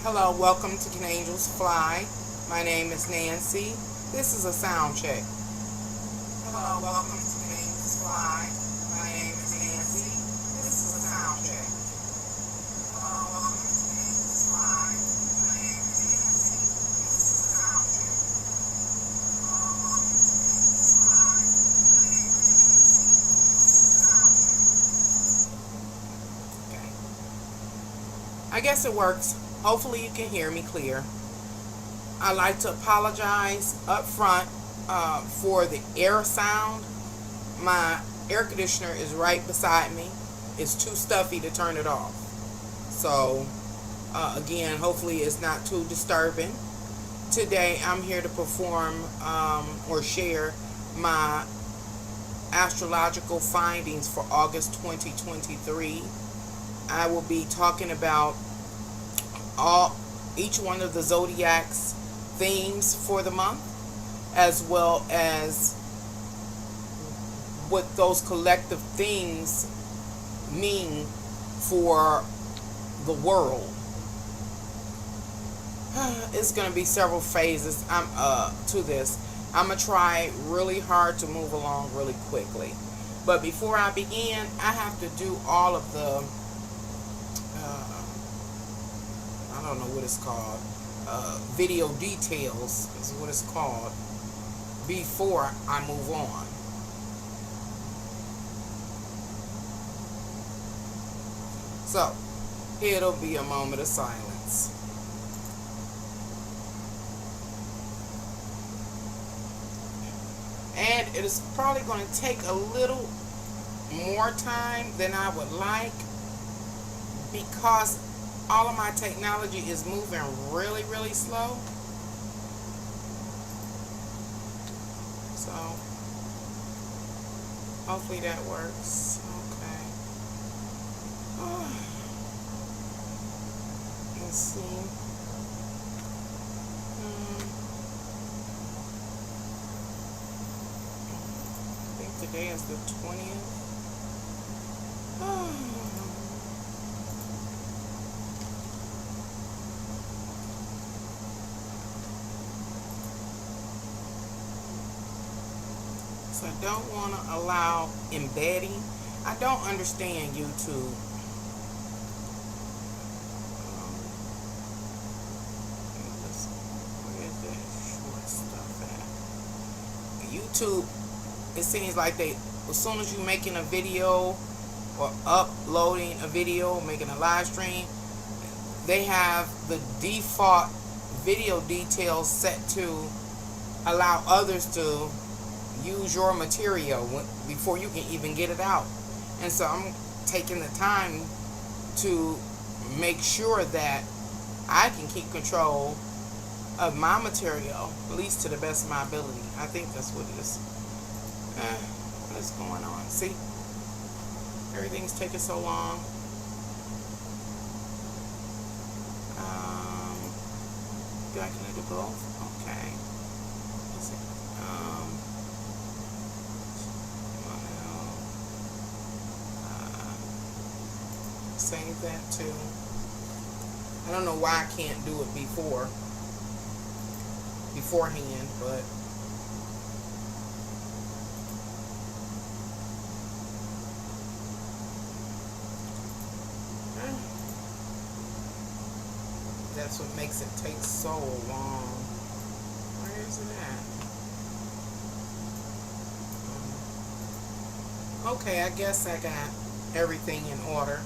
Hello, welcome to Can Angels Fly. My name is Nancy. This is a sound check. Hello, welcome to Can Angels Fly. My name is Nancy. This is a sound check. Hello, welcome to Can Angels Fly. My name is Nancy. This is a sound check. Hello, welcome to Can Angels Fly. My name is Nancy. This is a sound check. Okay. I guess it works. Hopefully you can hear me clear. I'd like to apologize up front for the air sound. My air conditioner is right beside me. It's too stuffy to turn it off. So, again, hopefully it's not too disturbing. Today I'm here to perform or share my astrological findings for August 2023. I will be talking about each one of the zodiac's themes for the month, as well as what those collective themes mean for the world. It's going to be several phases to this. I'm going to try really hard to move along really quickly. But before I begin, I have to do all of the I don't know what it's called. Video details is what it's called before I move on. So, it'll be a moment of silence. And it is probably going to take a little more time than I would like, because all of my technology is moving really, really slow. So, hopefully that works. Okay. Let's see. I think today is the 20th. I don't want to allow embedding. I don't understand YouTube. Where is that short stuff at? YouTube, it seems like as soon as you're making a video or uploading a video, making a live stream, they have the default video details set to allow others to use your material before you can even get it out. And so I'm taking the time to make sure that I can keep control of my material, at least to the best of my ability. I think that's what it is. What is going on? See? Everything's taking so long. Can I do both? Okay. Let's see. Save that too. I don't know why I can't do it beforehand, but that's what makes it take so long. Where is it at? Okay, I guess I got everything in order.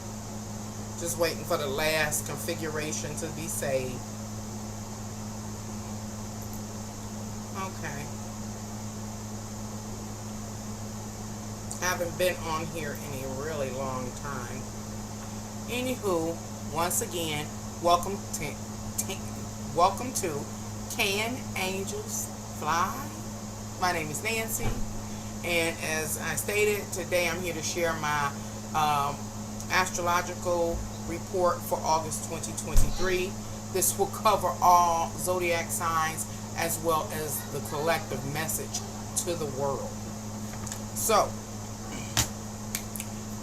Just waiting for the last configuration to be saved. Okay. Haven't been on here in a really long time. Anywho, once again, welcome to Can Angels Fly? My name is Nancy, and as I stated, today I'm here to share my astrological report for August 2023. This will cover all zodiac signs as well as the collective message to the world. So,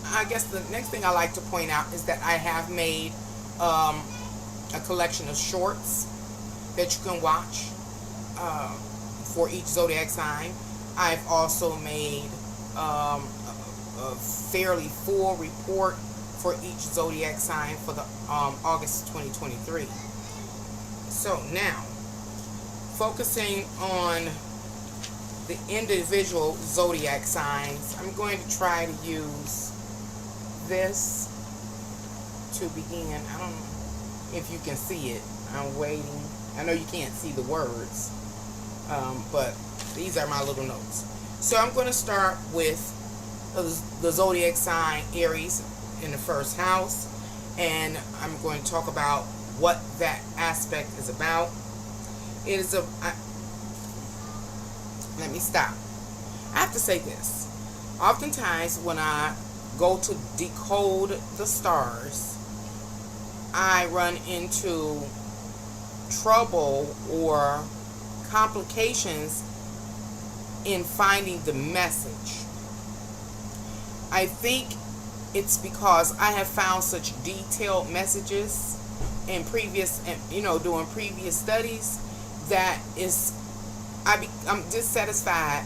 I guess the next thing I like to point out is that I have made a collection of shorts that you can watch for each zodiac sign. I've also made a fairly full report for each zodiac sign for the August 2023. So now, focusing on the individual zodiac signs, I'm going to try to use this to begin. I don't know if you can see it. I'm waiting. I know you can't see the words, but these are my little notes. So I'm going to start with the zodiac sign Aries in the first house, and I'm going to talk about what that aspect is about. It is let me stop. I have to say this. Oftentimes when I go to decode the stars, I run into trouble or complications in finding the message. I think it's because I have found such detailed messages in previous, doing previous studies, that I'm dissatisfied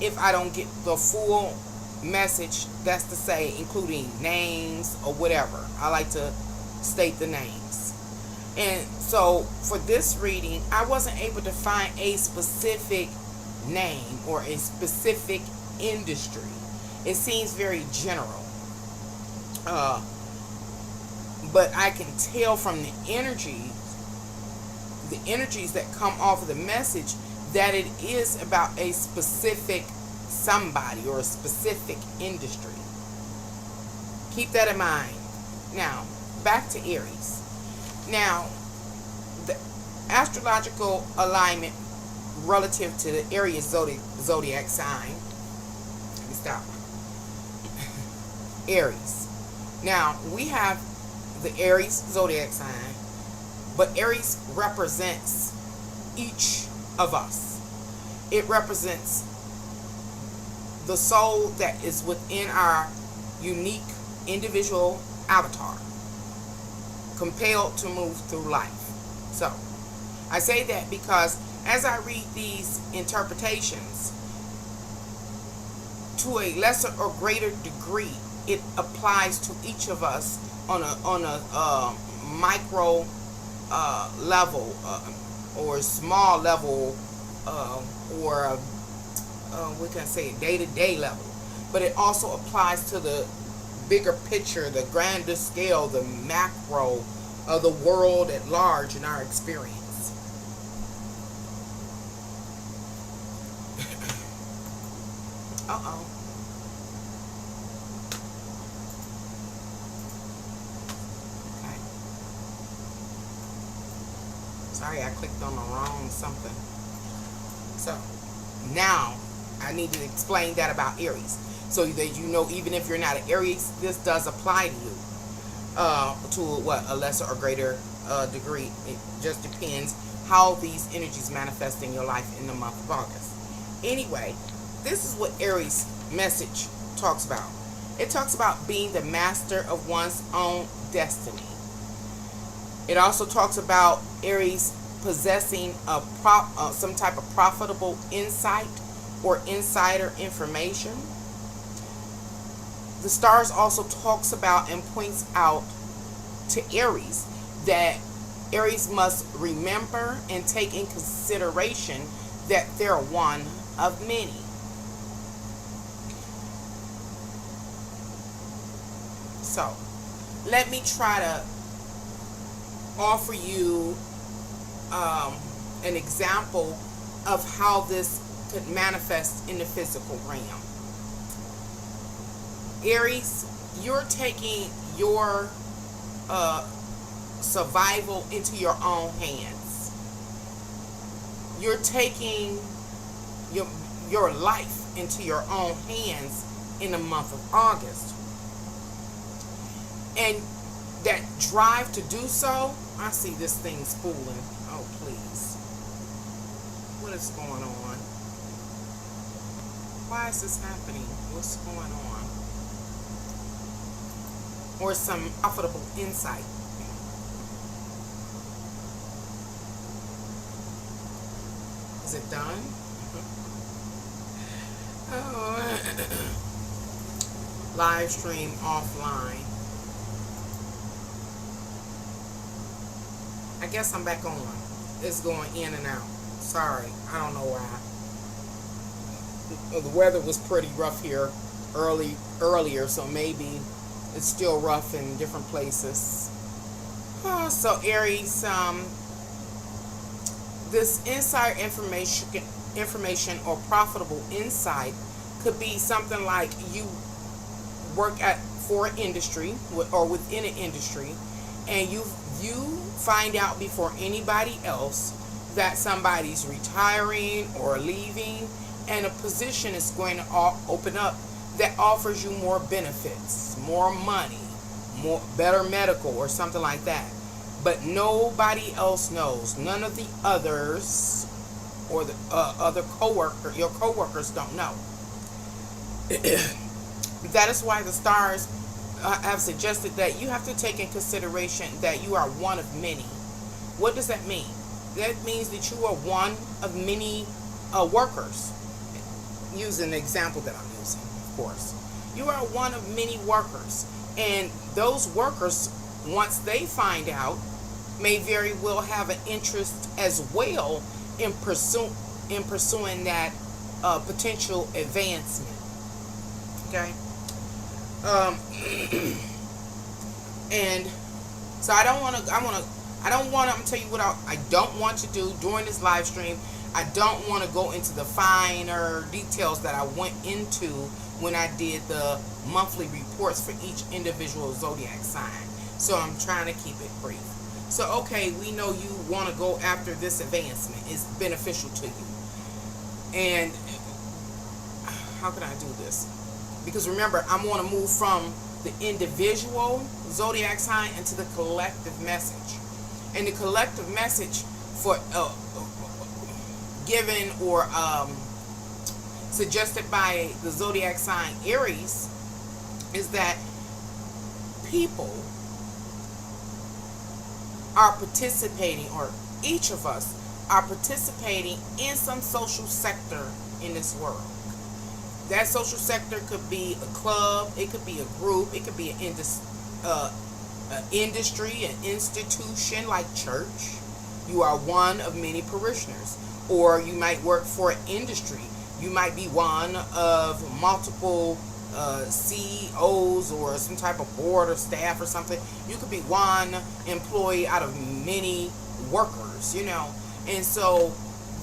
if I don't get the full message. That's to say, including names or whatever. I like to state the names. And so for this reading, I wasn't able to find a specific name or a specific industry. It seems very general. But I can tell from the energies that come off of the message, that it is about a specific somebody or a specific industry. Keep that in mind. Now, back to Aries. Now, the astrological alignment relative to the Aries zodiac sign. Let me stop. Aries. Now, we have the Aries zodiac sign, but Aries represents each of us. It represents the soul that is within our unique individual avatar, compelled to move through life. So I say that because as I read these interpretations, to a lesser or greater degree, it applies to each of us on a micro level, or small level, or we can say day-to-day level. But it also applies to the bigger picture, the grander scale, the macro of the world at large in our experience. Uh-oh. Okay. Sorry, I clicked on the wrong something. So, now, I need to explain that about Aries, so that you know, even if you're not an Aries, this does apply to you, to a lesser or greater degree. It just depends how these energies manifest in your life in the month of August. Anyway, this is what Aries message talks about. It talks about being the master of one's own destiny. It also talks about Aries possessing some type of profitable insight or insider information. The stars also talks about and points out to Aries that Aries must remember and take in consideration that they're one of many. So, let me try to offer you an example of how this could manifest in the physical realm. Aries, you're taking your survival into your own hands. You're taking your life into your own hands in the month of August. And that drive to do so, I see this thing spooling. Oh, please. What is going on? Why is this happening? What's going on? Or some profitable insight. Is it done? Oh. Live stream offline. I guess I'm back on. It's going in and out. Sorry, I don't know why. The weather was pretty rough here earlier, so maybe it's still rough in different places. So Aries, this inside information or profitable insight could be something like you work for an industry or within an industry, and you find out before anybody else that somebody's retiring or leaving, and a position is going to open up that offers you more benefits, more money, better medical or something like that. But nobody else knows. None of the others or the other your coworkers don't know. That is why the stars have suggested that you have to take in consideration that you are one of many. What does that mean? That means that you are one of many workers. Using the example that I'm using, of course. You are one of many workers. And those workers, once they find out, may very well have an interest as well in pursuing that potential advancement. Okay? And so I'm gonna tell you what I don't want to do during this live stream. I don't want to go into the finer details that I went into when I did the monthly reports for each individual zodiac sign. So I'm trying to keep it brief. So, okay, we know you want to go after this advancement. It's beneficial to you. And how can I do this? Because remember, I'm going to move from the individual zodiac sign into the collective message. And the collective message for given or suggested by the zodiac sign Aries is that people are participating, or each of us are participating in some social sector in this world. That social sector could be a club, it could be a group, it could be an industry, an institution like church. You are one of many parishioners. Or you might work for an industry. You might be one of multiple CEOs or some type of board or staff or something. You could be one employee out of many workers, you know. And so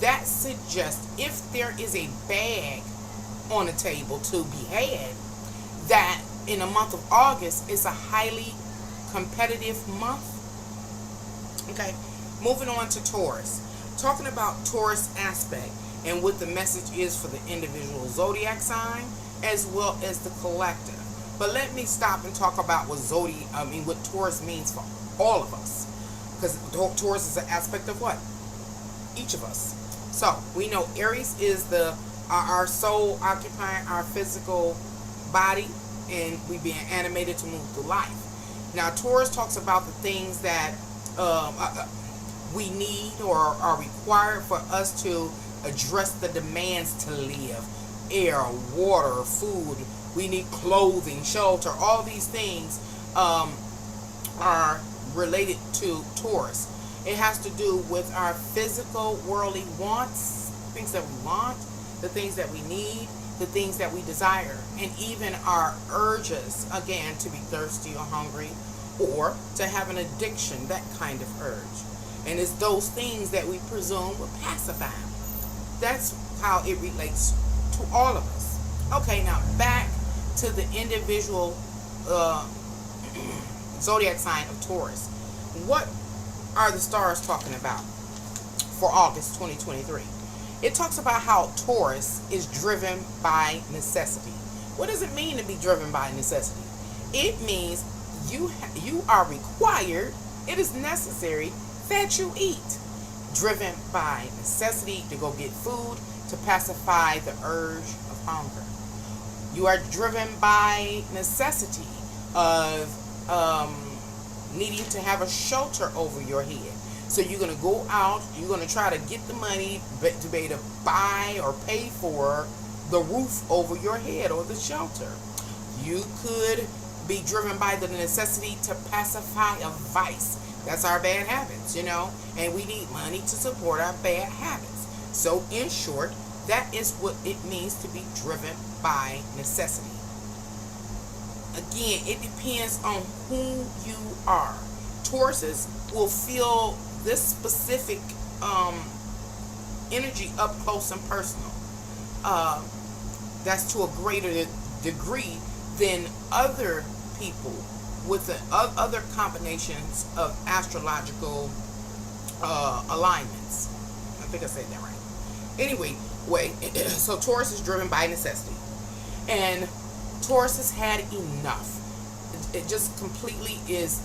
that suggests if there is a bag on the table to be had, that in the month of August is a highly competitive month. Okay, moving on to Taurus. Talking about Taurus aspect and what the message is for the individual zodiac sign as well as the collective. But let me stop and talk about what Taurus means for all of us. Because Taurus is an aspect of what? Each of us. So we know Aries is our soul occupying our physical body, and we being animated to move through life. Now Taurus talks about the things that we need or are required for us to address the demands to live. Air, water, food. We need clothing, shelter. All these things are related to Taurus. It has to do with our physical, worldly wants, things that we want, the things that we need, the things that we desire, and even our urges, again, to be thirsty or hungry, or to have an addiction, that kind of urge. And it's those things that we presume will pacify. That's how it relates to all of us. Okay, now back to the individual zodiac sign of Taurus. What are the stars talking about for August 2023? It talks about how Taurus is driven by necessity. What does it mean to be driven by necessity? It means you are required, it is necessary that you eat. Driven by necessity to go get food to pacify the urge of hunger. You are driven by necessity of needing to have a shelter over your head. So you're going to go out, you're going to try to get the money to be able to buy or pay for the roof over your head or the shelter. You could be driven by the necessity to pacify a vice. That's our bad habits, and we need money to support our bad habits. So in short, that is what it means to be driven by necessity. Again, it depends on who you are. Tauruses will feel this specific energy up close and personal. That's to a greater degree than other people with the other combinations of astrological alignments. I think I said that right. Anyway, so Taurus is driven by necessity. And Taurus has had enough. It just completely is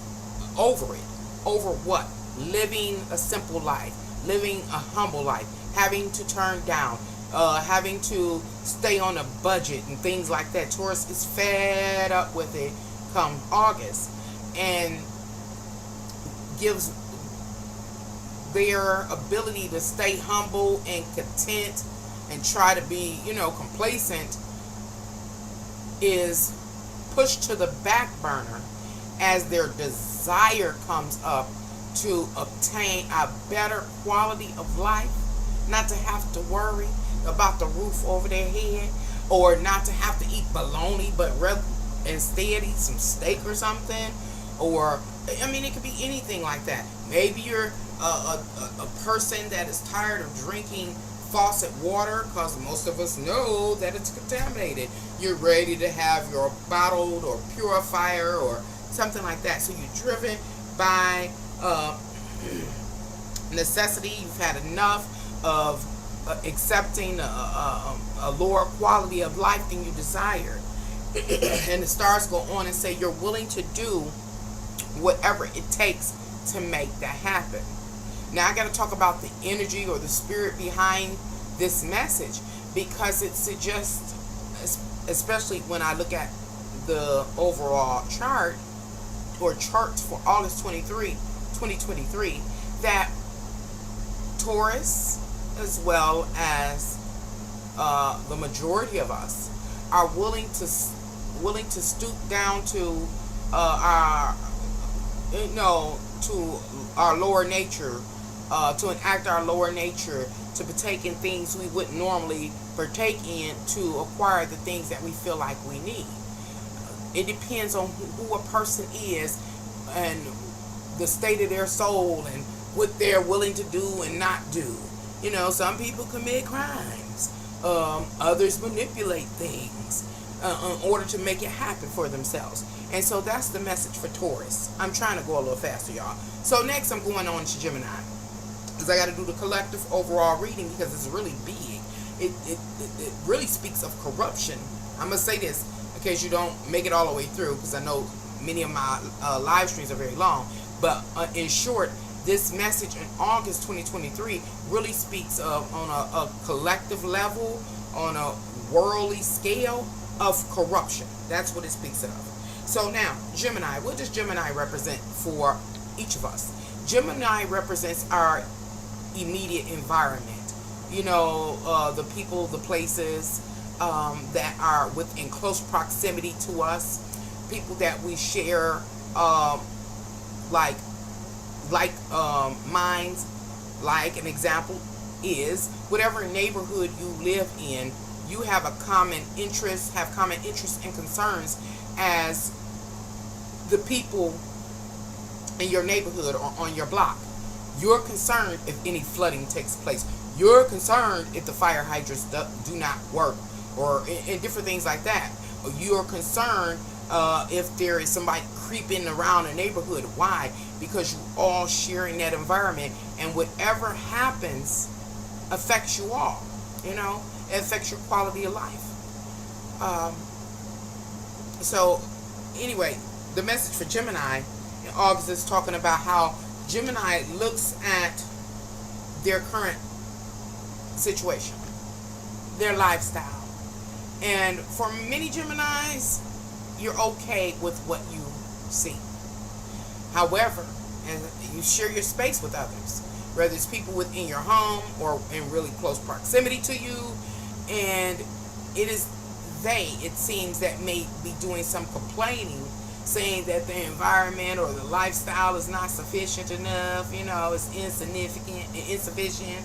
over it. Over what? Living a simple life. Living a humble life. Having to turn down. Having to stay on a budget and things like that. Taurus is fed up with it come August. And gives their ability to stay humble and content and try to be, complacent is pushed to the back burner as their desire comes up to obtain a better quality of life, not to have to worry about the roof over their head, or not to have to eat bologna, but instead eat some steak or something. Or it could be anything like that. Maybe you're a person that is tired of drinking faucet water, because most of us know that it's contaminated. You're ready to have your bottled or purifier or something like that. So you're driven by necessity. You've had enough of accepting a lower quality of life than you desire. And the stars go on and say you're willing to do whatever it takes to make that happen. Now I got to talk about the energy or the spirit behind this message, because it suggests, especially when I look at the overall chart or charts for August 2023, that Taurus, as well as the majority of us, are willing to stoop down to our lower nature, to enact our lower nature, to partake in things we wouldn't normally partake in, to acquire the things that we feel like we need. It depends on who a person is and the state of their soul and what they're willing to do and not do. Some people commit crimes. Others manipulate things in order to make it happen for themselves. And so that's the message for Taurus. I'm trying to go a little faster, y'all. So next I'm going on to Gemini, because I got to do the collective overall reading, because it's really big. It really speaks of corruption. I'm going to say this in case you don't make it all the way through, because I know many of my live streams are very long. But in short, this message in August 2023 really speaks of, on a collective level, on a worldly scale, of corruption. That's what it speaks of. So now, Gemini, what does Gemini represent for each of us? Gemini represents our immediate environment. The people, the places that are within close proximity to us, people that we share minds. Like an example is whatever neighborhood you live in, you have common interests and concerns as the people in your neighborhood or on your block. You're concerned if any flooding takes place. You're concerned if the fire hydrants do not work, or in different things like that. You're concerned if there is somebody creeping around a neighborhood. Why? Because you all sharing that environment, and whatever happens affects you all. It affects your quality of life. So anyway, the message for Gemini in August is talking about how Gemini looks at their current situation, their lifestyle. And for many Geminis, you're okay with what you see. However, and you share your space with others, whether it's people within your home or in really close proximity to you. And it is it seems, that may be doing some complaining, saying that the environment or the lifestyle is not sufficient enough, it's insufficient.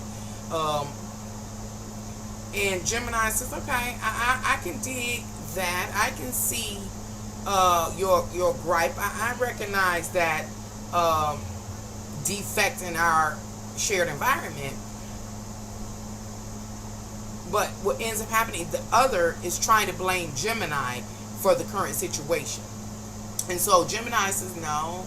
And Gemini says, okay, I can dig that. I can see your gripe. I recognize that defect in our shared environment. But what ends up happening, the other is trying to blame Gemini for the current situation. And so Gemini says, no,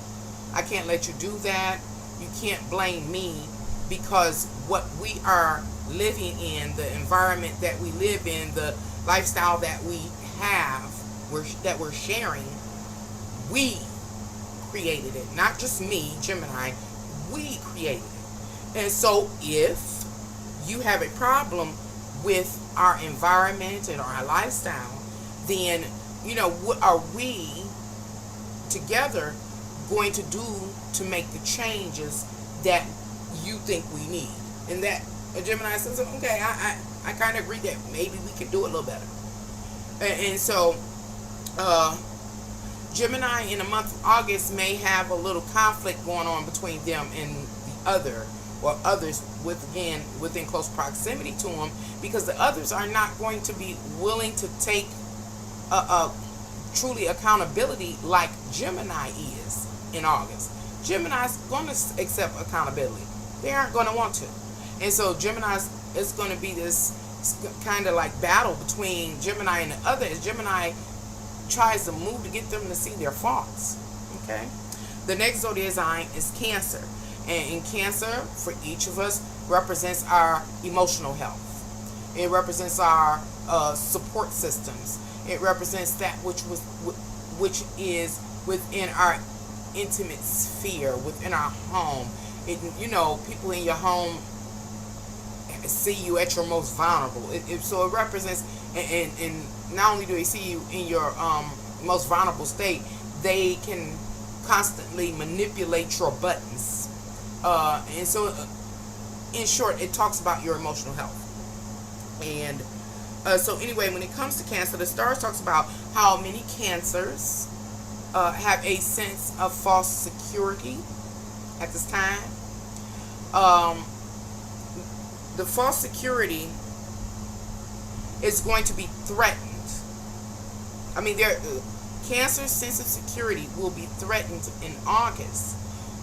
I can't let you do that. You can't blame me, because what we are living in, the environment that we live in, the lifestyle that we have, that we're sharing, we created it. Not just me, Gemini, we created it. And so if you have a problem with our environment and our lifestyle, then what are we together going to do to make the changes that you think we need? And that Gemini says, okay, I kind of agree that maybe we could do it a little better. And so Gemini in the month of August may have a little conflict going on between them and the other, or others within close proximity to them, because the others are not going to be willing to take truly accountability like Gemini is in August. Gemini's going to accept accountability. They aren't going to want to. And so Gemini's, it's going to be this kind of like battle between Gemini and the other, as Gemini tries to move to get them to see their faults. Okay? The next zodiac sign is Cancer. And in Cancer, for each of us, represents our emotional health. It represents our support systems. It represents that which is within our intimate sphere, within our home. People in your home see you at your most vulnerable. So it represents, and not only do they see you in your most vulnerable state, they can constantly manipulate your buttons. And so, in short, it talks about your emotional health. And so anyway, when it comes to Cancer, the stars talks about how many Cancers have a sense of false security at this time. The false security is going to be threatened. I mean, Cancer's sense of security will be threatened in August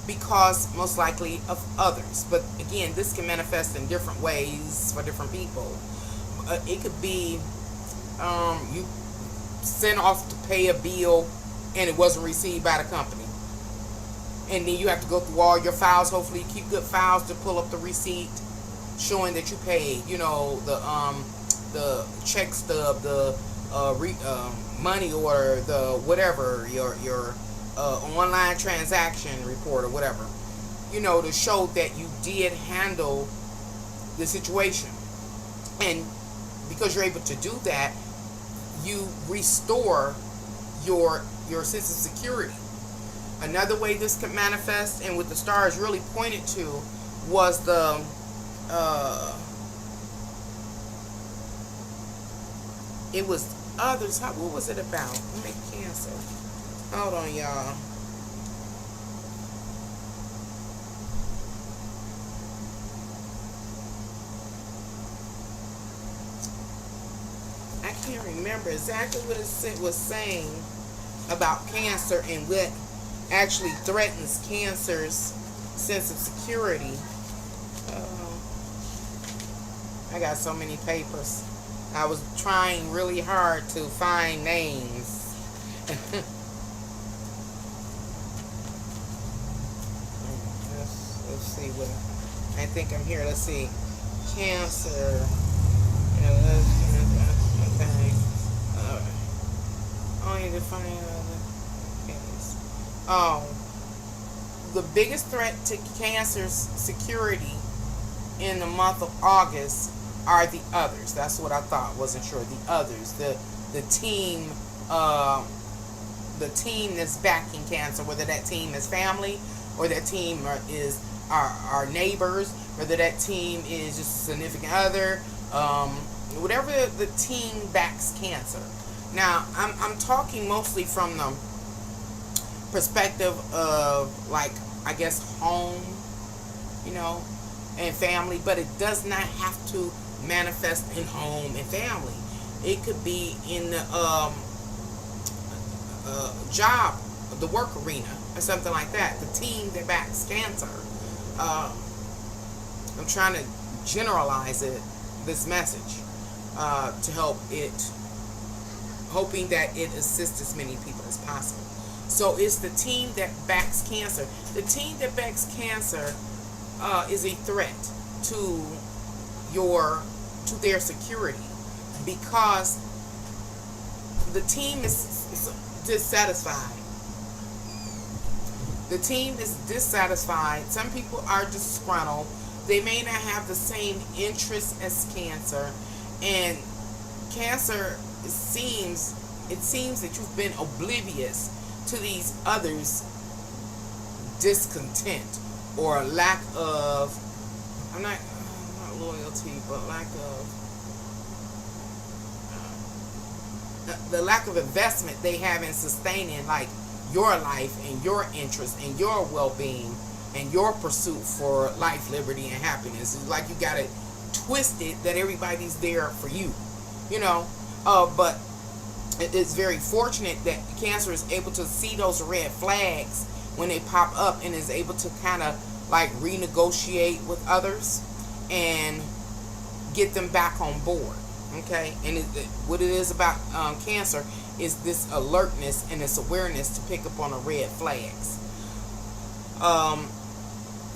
because most likely of others. But again, this can manifest in different ways for different people. It could be you sent off to pay a bill and it wasn't received by the company, and then you have to go through all your files. Hopefully you keep good files to pull up the receipt showing that you paid, the check stub, the money order, the whatever, your online transaction report or whatever, to show that you did handle the situation. And because you're able to do that, you restore your sense of security. Another way this could manifest, and what the stars really pointed to, was the it was others. What was it about? Let me Cancer. Hold on, y'all. I can't remember exactly what it was saying about Cancer and what actually threatens Cancer's sense of security. I got so many papers. I was trying really hard to find names. Let's see what I think I'm here. Let's see. Cancer. Okay. Only to find the biggest threat to Cancer's security in the month of August are the others. That's what I thought. Wasn't sure. The others, the team that's backing Cancer, whether that team is family or that team is our neighbors, whether that team is just a significant other, whatever the team backs Cancer. Now, I'm talking mostly from the perspective of, like, I guess, home, and family, but it does not have to manifest in home and family. It could be in the job, the work arena, or something like that. The team that backs Cancer. I'm trying to generalize this message, to help it, hoping that it assists as many people as possible. So it's the team that backs Cancer. The team that backs Cancer is a threat to their security, because the team is dissatisfied. The team is dissatisfied. Some people are disgruntled. They may not have the same interests as Cancer, and Cancer, it seems that you've been oblivious to these others' discontent or lack of, not loyalty, but lack of the lack of investment they have in sustaining, like, your life and your interest and your well-being and your pursuit for life, liberty, and happiness. It's like you got it twisted that everybody's there for you, but it's very fortunate that Cancer is able to see those red flags when they pop up, and is able to kind of like renegotiate with others and get them back on board. Okay, and what it is about Cancer is this alertness and this awareness to pick up on the red flags.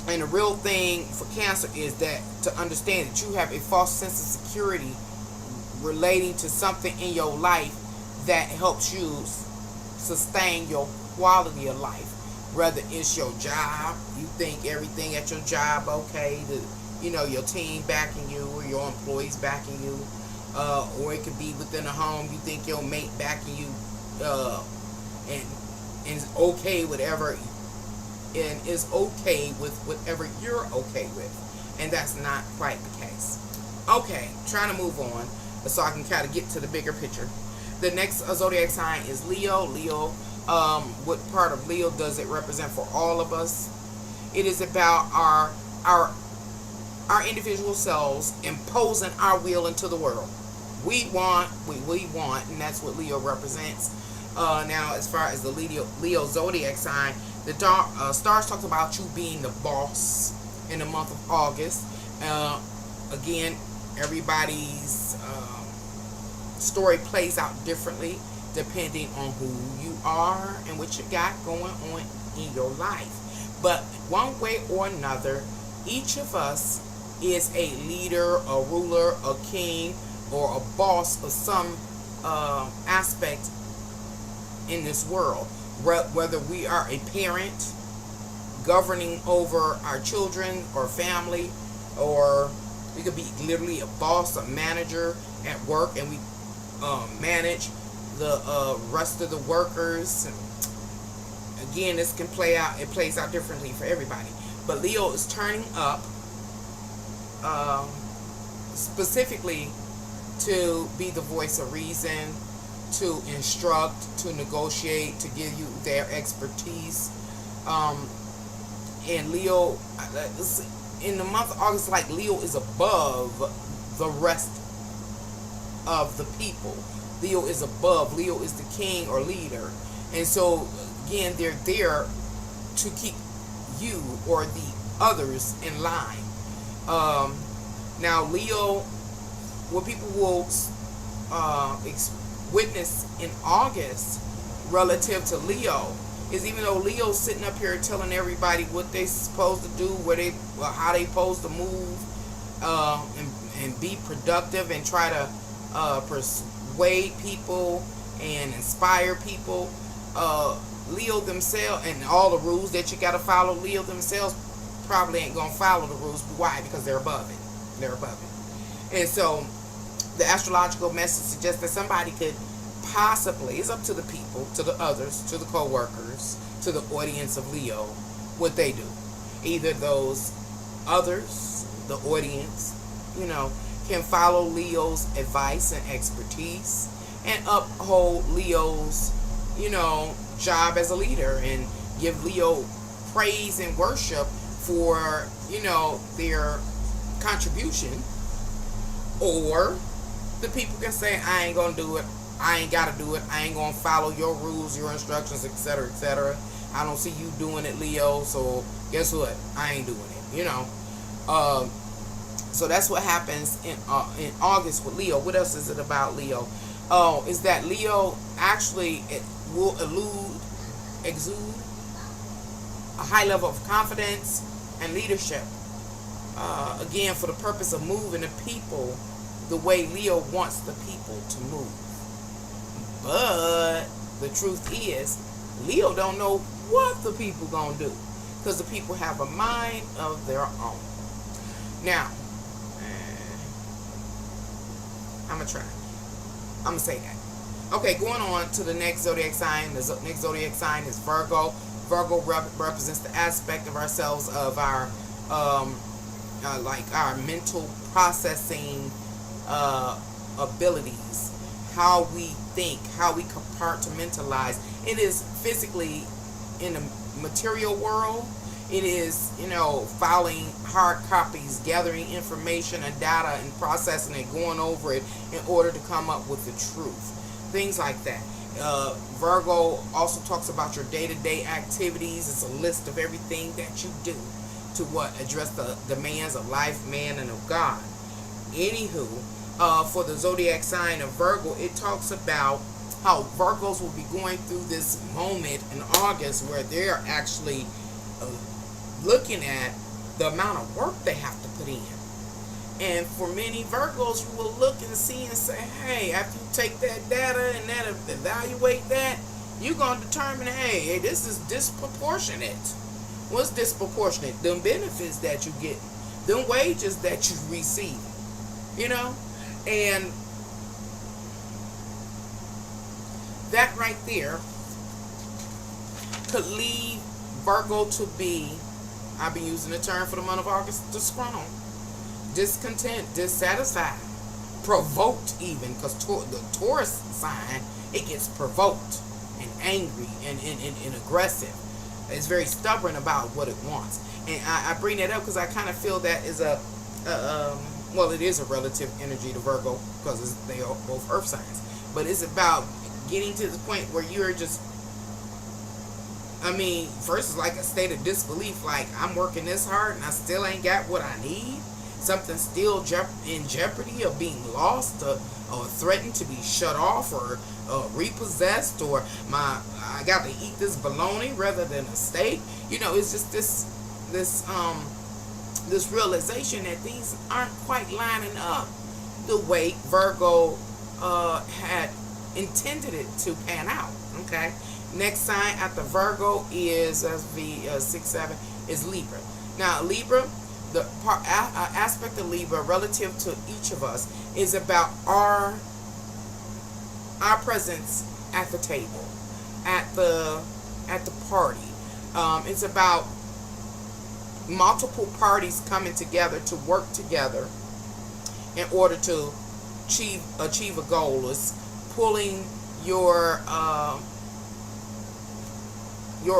And the real thing for Cancer is that to understand that you have a false sense of security relating to something in your life that helps you sustain your quality of life. Whether it's your job, you think everything at your job okay, your team backing you, or your employees backing you, or it could be within a home, you think your mate backing you, and is okay whatever, and is okay with whatever you're okay with, and that's not quite the case. Okay, trying to move on so I can kind of get to the bigger picture. The next zodiac sign is Leo. Leo, what part of Leo does it represent for all of us? It is about our individual selves imposing our will into the world. We want, and that's what Leo represents. Now, as far as the Leo zodiac sign, the stars talks about you being the boss in the month of August. Again, everybody's story plays out differently depending on who you are and what you got going on in your life. But one way or another, each of us is a leader, a ruler, a king, or a boss of some aspect in this world. Whether we are a parent governing over our children or family, or we could be literally a boss, a manager at work, and we manage the rest of the workers. Again, this can play out, it plays out differently for everybody. But Leo is turning up specifically to be the voice of reason, to instruct, to negotiate, to give you their expertise. And Leo, in the month of August, like, Leo is above the rest of the people. Leo is above. Leo is the king or leader. And so, again, they're there to keep you or the others in line. Now, Leo, what people will witness in August relative to Leo is, even though Leo's sitting up here telling everybody what they're supposed to do, how they supposed to move, and be productive and try to persuade people and inspire people, Leo themselves, and all the rules that you got to follow, Leo themselves probably ain't gonna follow the rules. Why? Because they're above it. They're above it. And so the astrological message suggests that somebody could possibly, it's up to the people, to the others, to the co-workers, to the audience of Leo, what they do. Either those others, the audience, can follow Leo's advice and expertise and uphold Leo's, job as a leader and give Leo praise and worship for, their contribution. Or the people can say, I ain't gonna do it, I ain't gotta do it, I ain't gonna follow your rules, your instructions, etc., etc. I don't see you doing it, Leo, so guess what? I ain't doing it, So that's what happens in August with Leo. What else is it about Leo? Is that Leo actually will exude a high level of confidence and leadership. Again, for the purpose of moving the people the way Leo wants the people to move. But the truth is, Leo don't know what the people gonna do, because the people have a mind of their own. Now, I'm gonna say that. Okay, going on to the next zodiac sign. The next zodiac sign is Virgo. Virgo represents the aspect of ourselves of our like our mental processing abilities, how we think, how we compartmentalize. It is physically in the material world. It is, filing hard copies, gathering information and data and processing it, going over it in order to come up with the truth. Things like that. Virgo also talks about your day-to-day activities. It's a list of everything that you do to address the demands of life, man, and of God. Anywho, for the zodiac sign of Virgo, it talks about how Virgos will be going through this moment in August where they're actually looking at the amount of work they have to put in. And for many Virgos, you will look and see and say, hey, after you take that data and evaluate that, you're going to determine, hey, this is disproportionate. What's disproportionate? Them benefits that you get, them wages that you receive, and that right there could lead Virgo to be, I've been using the term for the month of August, disgruntled, discontent, dissatisfied, provoked even, because the Taurus sign, it gets provoked and angry and aggressive. It's very stubborn about what it wants. And I bring that up because I kind of feel that is well, it is a relative energy to Virgo because they are both earth signs. But it's about getting to the point where you're just, first it's like a state of disbelief, like I'm working this hard and I still ain't got what I need. Something's still in jeopardy of being lost or threatened to be shut off or repossessed, or I got to eat this bologna rather than a steak. It's just this realization that things aren't quite lining up the way Virgo had intended it to pan out. Okay. Next sign after Virgo is the 6-7 is Libra. Now Libra, the aspect of Libra relative to each of us is about our presence at the table, at the party. It's about multiple parties coming together to work together in order to achieve a goal. It's pulling your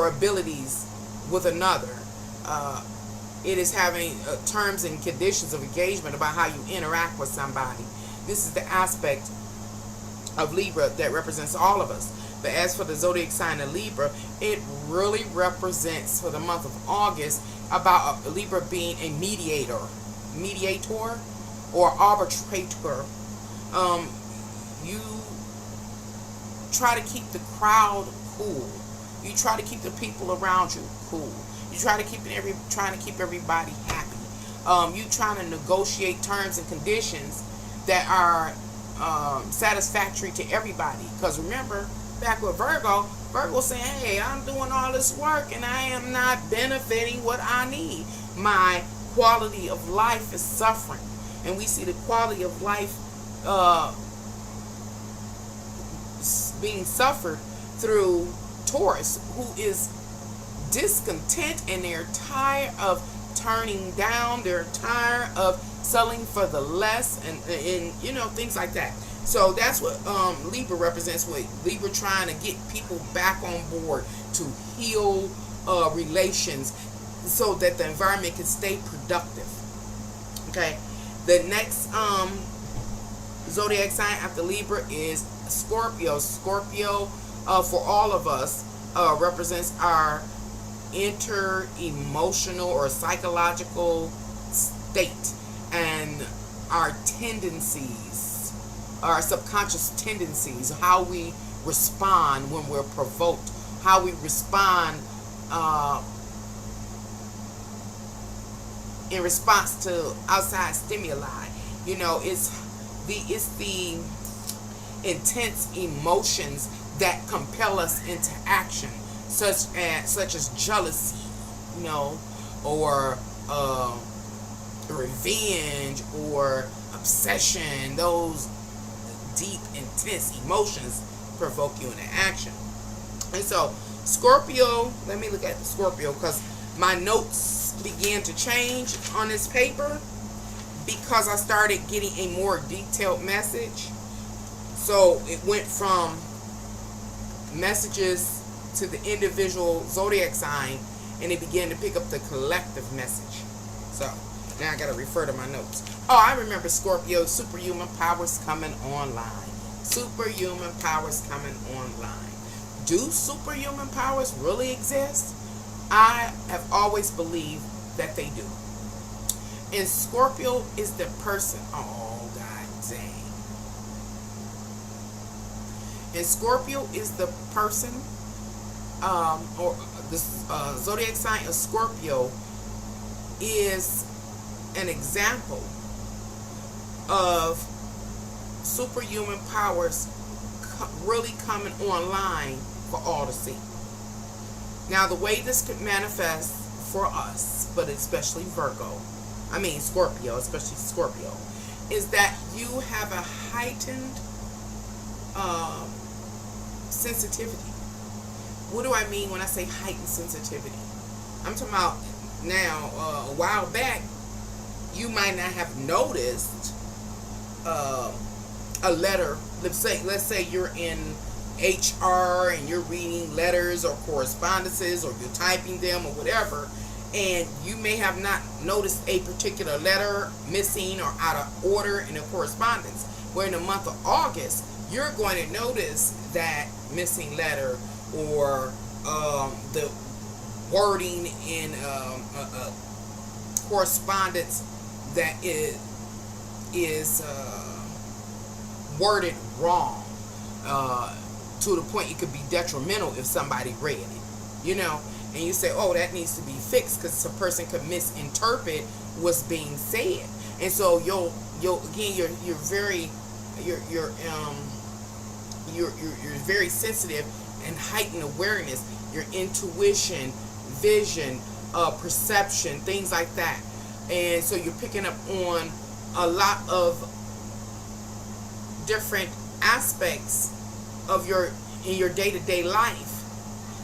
abilities with another. It is having terms and conditions of engagement about how you interact with somebody. This is the aspect of Libra that represents all of us. But as for the zodiac sign of Libra, it really represents, for the month of August, about Libra being a mediator or arbitrator. You try to keep the crowd cool. You try to keep the people around you cool. You try to keep everybody happy. You trying to negotiate terms and conditions that are satisfactory to everybody. Because remember, back with Virgo saying, hey, I'm doing all this work and I am not benefiting what I need. My quality of life is suffering. And we see the quality of life being suffered through Taurus, who is discontent, and they're tired of turning down. They're tired of selling for the less, and you know, things like that. So that's what Libra represents. With Libra trying to get people back on board to heal relations, so that the environment can stay productive. Okay, the next zodiac sign after Libra is Scorpio. Scorpio, for all of us, represents our inter-emotional or psychological state, and our tendencies, our subconscious tendencies, how we respond when we're provoked, how we respond in response to outside stimuli. You know, it's the intense emotions that compel us into action, such as jealousy, you know, or revenge or obsession. Those deep, intense emotions provoke you into action. And so Scorpio, let me look at the Scorpio, because my notes began to change on this paper because I started getting a more detailed message. So it went from messages to the individual zodiac sign, and it began to pick up the collective message. So now I gotta refer to my notes. Oh, I remember Scorpio, superhuman powers coming online. Superhuman powers coming online. Do superhuman powers really exist? I have always believed that they do. And Scorpio is the person. Oh, God dang. And Scorpio is the person, or the zodiac sign of Scorpio is an example of superhuman powers really coming online for all to see. Now, the way this could manifest for us, but especially Scorpio, especially Scorpio, is that you have a heightened sensitivity. What do I mean when I say heightened sensitivity? I'm talking about now, a while back, you might not have noticed a letter. Let's say you're in HR and you're reading letters or correspondences, or you're typing them or whatever, and you may have not noticed a particular letter missing or out of order in a correspondence. Where in the month of August, you're going to notice that missing letter, or the wording in a correspondence that is worded wrong, to the point it could be detrimental if somebody read it, you know, and you say, oh, that needs to be fixed, because a person could misinterpret what's being said. And so you're very sensitive and heightened awareness, your intuition, vision, perception, things like that. And so you're picking up on a lot of different aspects of your day-to-day life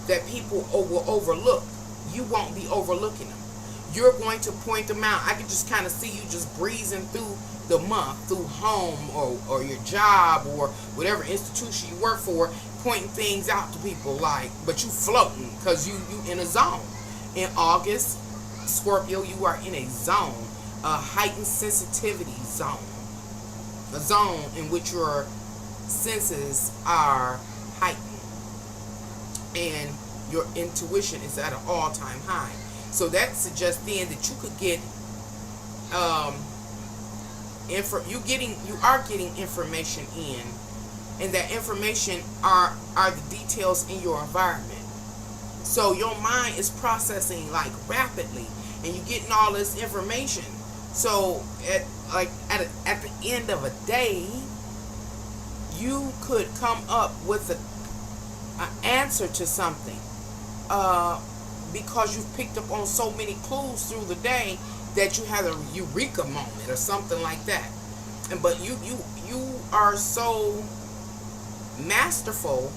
that people will overlook. You won't be overlooking them. You're going to point them out. I can just kind of see you just breezing through the month, through home or your job or whatever institution you work for, pointing things out to people, like, but you floating because you in a zone. In August, Scorpio, you are in a zone, a heightened sensitivity zone, a zone in which your senses are heightened and your intuition is at an all-time high. So that suggests then that you could get you are getting information in, and that information are the details in your environment. So your mind is processing like rapidly, and you're getting all this information. So at the end of a day, you could come up with an answer to something, because you've picked up on so many clues through the day that you have a eureka moment or something like that. But you are so masterful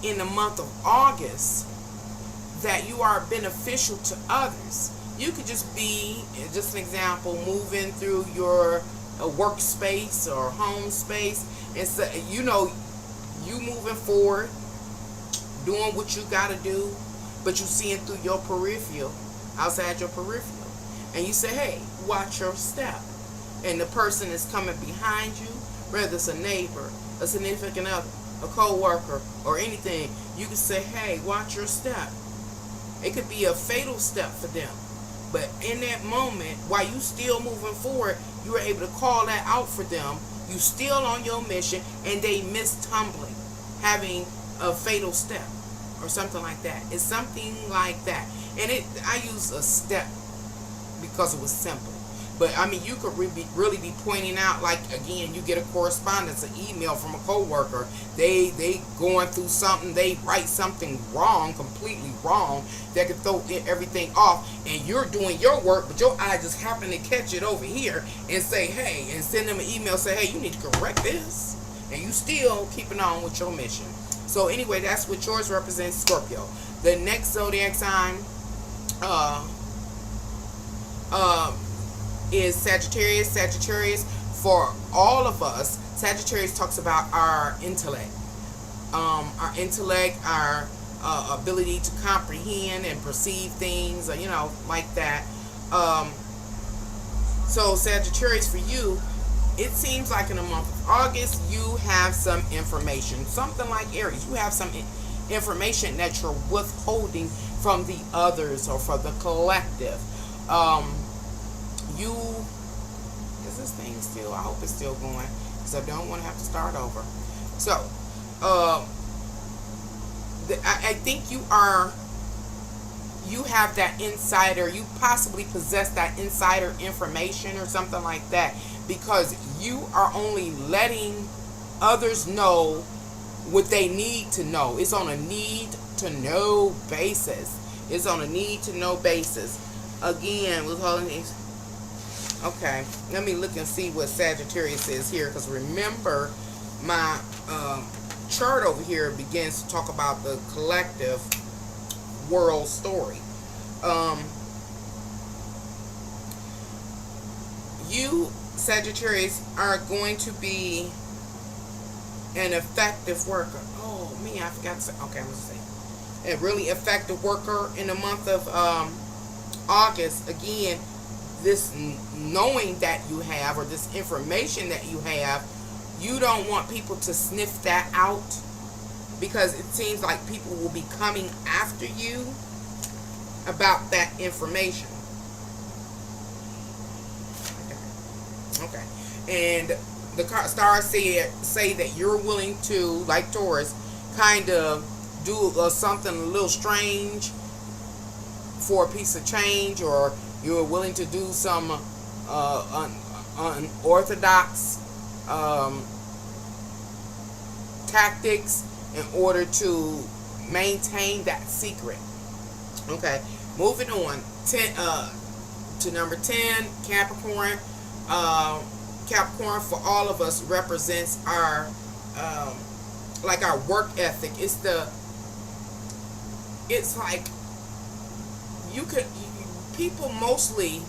in the month of August that you are beneficial to others. You could just be, just an example, moving through your workspace or home space, and so, you know, you moving forward, doing what you got to do, but you seeing through your peripheral, outside your peripheral, and you say, hey, watch your step. And the person is coming behind you, whether it's a neighbor, a significant other, a co-worker, or anything, you can say, hey, watch your step. It could be a fatal step for them. But in that moment, while you still moving forward, you were able to call that out for them. You still on your mission, and they missed tumbling, having a fatal step or something like that. It's something like that. And I use a step because it was simple. But I mean, you could really be pointing out, like, again, you get a correspondence, an email from a coworker. They going through something, they write something wrong, completely wrong, that could throw everything off, and you're doing your work, but your eye just happen to catch it over here and say, hey, and send them an email, say, hey, you need to correct this, and you still keeping on with your mission. So anyway, that's what yours represents, Scorpio. The next zodiac sign, is Sagittarius. Sagittarius, for all of us, Sagittarius talks about our intellect, our ability to comprehend and perceive things, you know, like that. So Sagittarius, for you, it seems like in the month of August, you have some information, something like Aries. You have some information that you're withholding from the others or from the collective. Is this thing still? I hope it's still going, because I don't want to have to start over. So, I think you have that insider, you possibly possess that insider information or something like that, because you are only letting others know what they need to know. It's on a need to know basis. It's on a need to know basis. Again, we're holding these. Okay, let me look and see what Sagittarius is here, because remember, my chart over here begins to talk about the collective world story. You, Sagittarius, are going to be an effective worker. Oh, me, I forgot to say. Okay, I'm going to say. A really effective worker in the month of August. Again, this knowing that you have, or this information that you have, you don't want people to sniff that out, because it seems like people will be coming after you about that information. Okay. And the stars say that you're willing to, like Taurus, kind of do something a little strange for a piece of change, or you're willing to do some unorthodox tactics in order to maintain that secret. Okay, moving on to number 10, Capricorn. Capricorn, for all of us, represents our like our work ethic. It's like people mostly,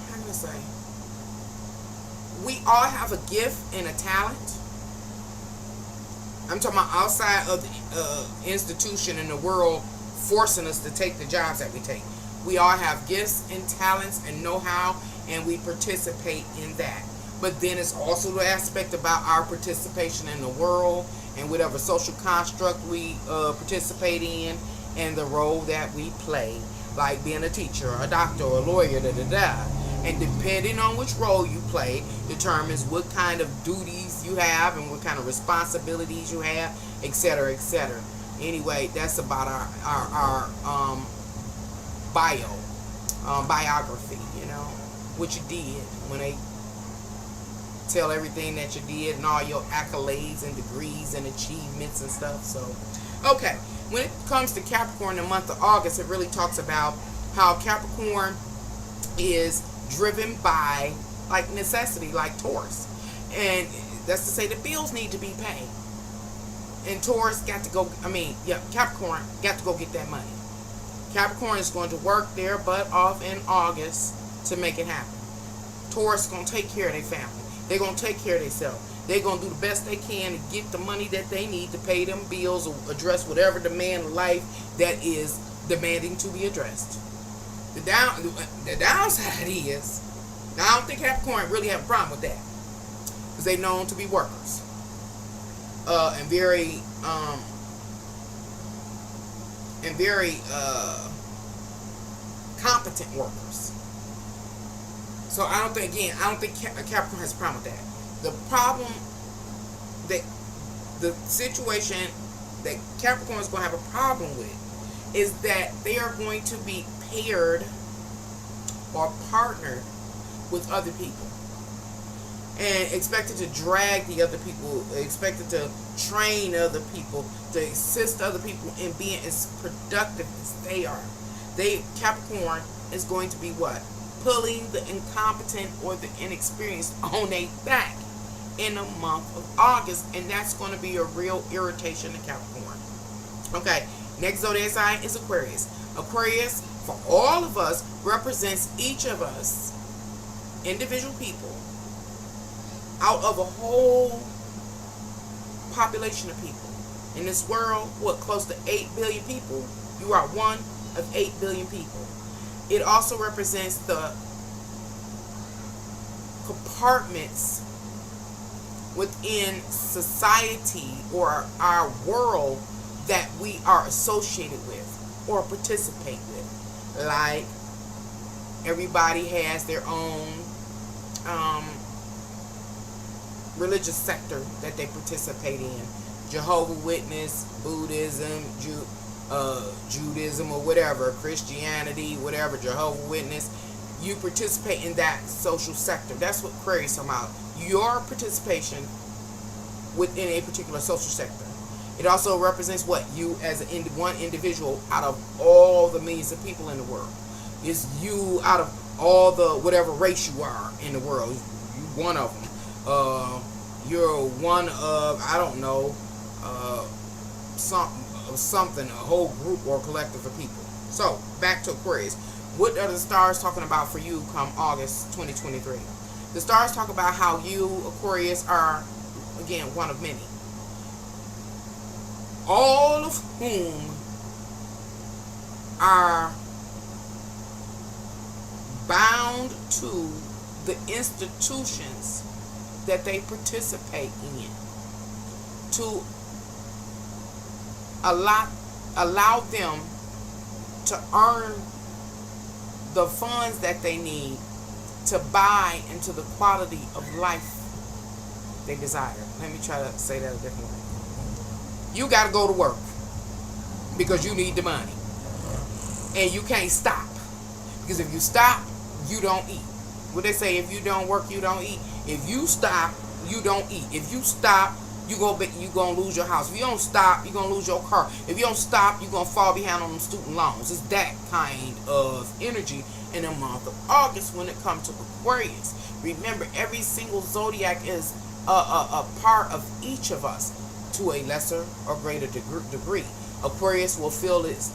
how can I say, we all have a gift and a talent. I'm talking about outside of the institution and the world forcing us to take the jobs that we take. We all have gifts and talents and know-how, and we participate in that. But then it's also the aspect about our participation in the world and whatever social construct we participate in, and the role that we play, like being a teacher, a doctor, or a lawyer, And depending on which role you play determines what kind of duties you have and what kind of responsibilities you have, etc., etc. Anyway, that's about our biography, you know, what you did, when they tell everything that you did and all your accolades and degrees and achievements and stuff. So, okay, when it comes to Capricorn, the month of August, it really talks about how Capricorn is driven by, like, necessity, like Taurus. And that's to say the bills need to be paid. And Taurus got to go, Capricorn got to go get that money. Capricorn is going to work their butt off in August to make it happen. Taurus is going to take care of their family. They're going to take care of themselves. They're going to do the best they can to get the money that they need to pay them bills or address whatever demand of life that is demanding to be addressed. The downside is, now I don't think Capricorn really have a problem with that, because they're known to be workers, and very competent workers. So I don't think Capricorn has a problem with that. The problem that the situation that Capricorn is going to have a problem with is that they are going to be paired or partnered with other people and expected to drag the other people, expected to train other people, to assist other people in being as productive as they are. Capricorn is going to be what? Pulling the incompetent or the inexperienced on their back in the month of August, and that's going to be a real irritation to Capricorn. Okay, next zodiac sign is Aquarius. Aquarius, for all of us, represents each of us, individual people, out of a whole population of people. In this world, close to 8 billion people? You are one of 8 billion people. It also represents the compartments within society or our world that we are associated with or participate with. Like, everybody has their own religious sector that they participate in. Jehovah's Witness, Buddhism, Judaism, or whatever, Christianity, whatever, Jehovah's Witness. You participate in that social sector. That's what Aquarius is about. Your participation within a particular social sector. It also represents what? You as one individual out of all the millions of people in the world. It's you out of all the whatever race you are in the world. You one of them. You're one of, I don't know, something, a whole group or collective of people. So, back to Aquarius. What are the stars talking about for you come August 2023? The stars talk about how you, Aquarius, are, again, one of many. All of whom are bound to the institutions that they participate in, to allow them to earn the funds that they need to buy into the quality of life they desire. Let me try to say that a different way. You got to go to work because you need the money, and you can't stop, because if you stop, you don't eat. What they say, if you don't work, you don't eat. If you stop, you don't eat. If you stop, you're gonna lose your house. If you don't stop, you're gonna lose your car. If you don't stop, you're gonna fall behind on them student loans. It's that kind of energy in the month of August when it comes to Aquarius. Remember, every single zodiac is a part of each of us to a lesser or greater degree. Aquarius will feel this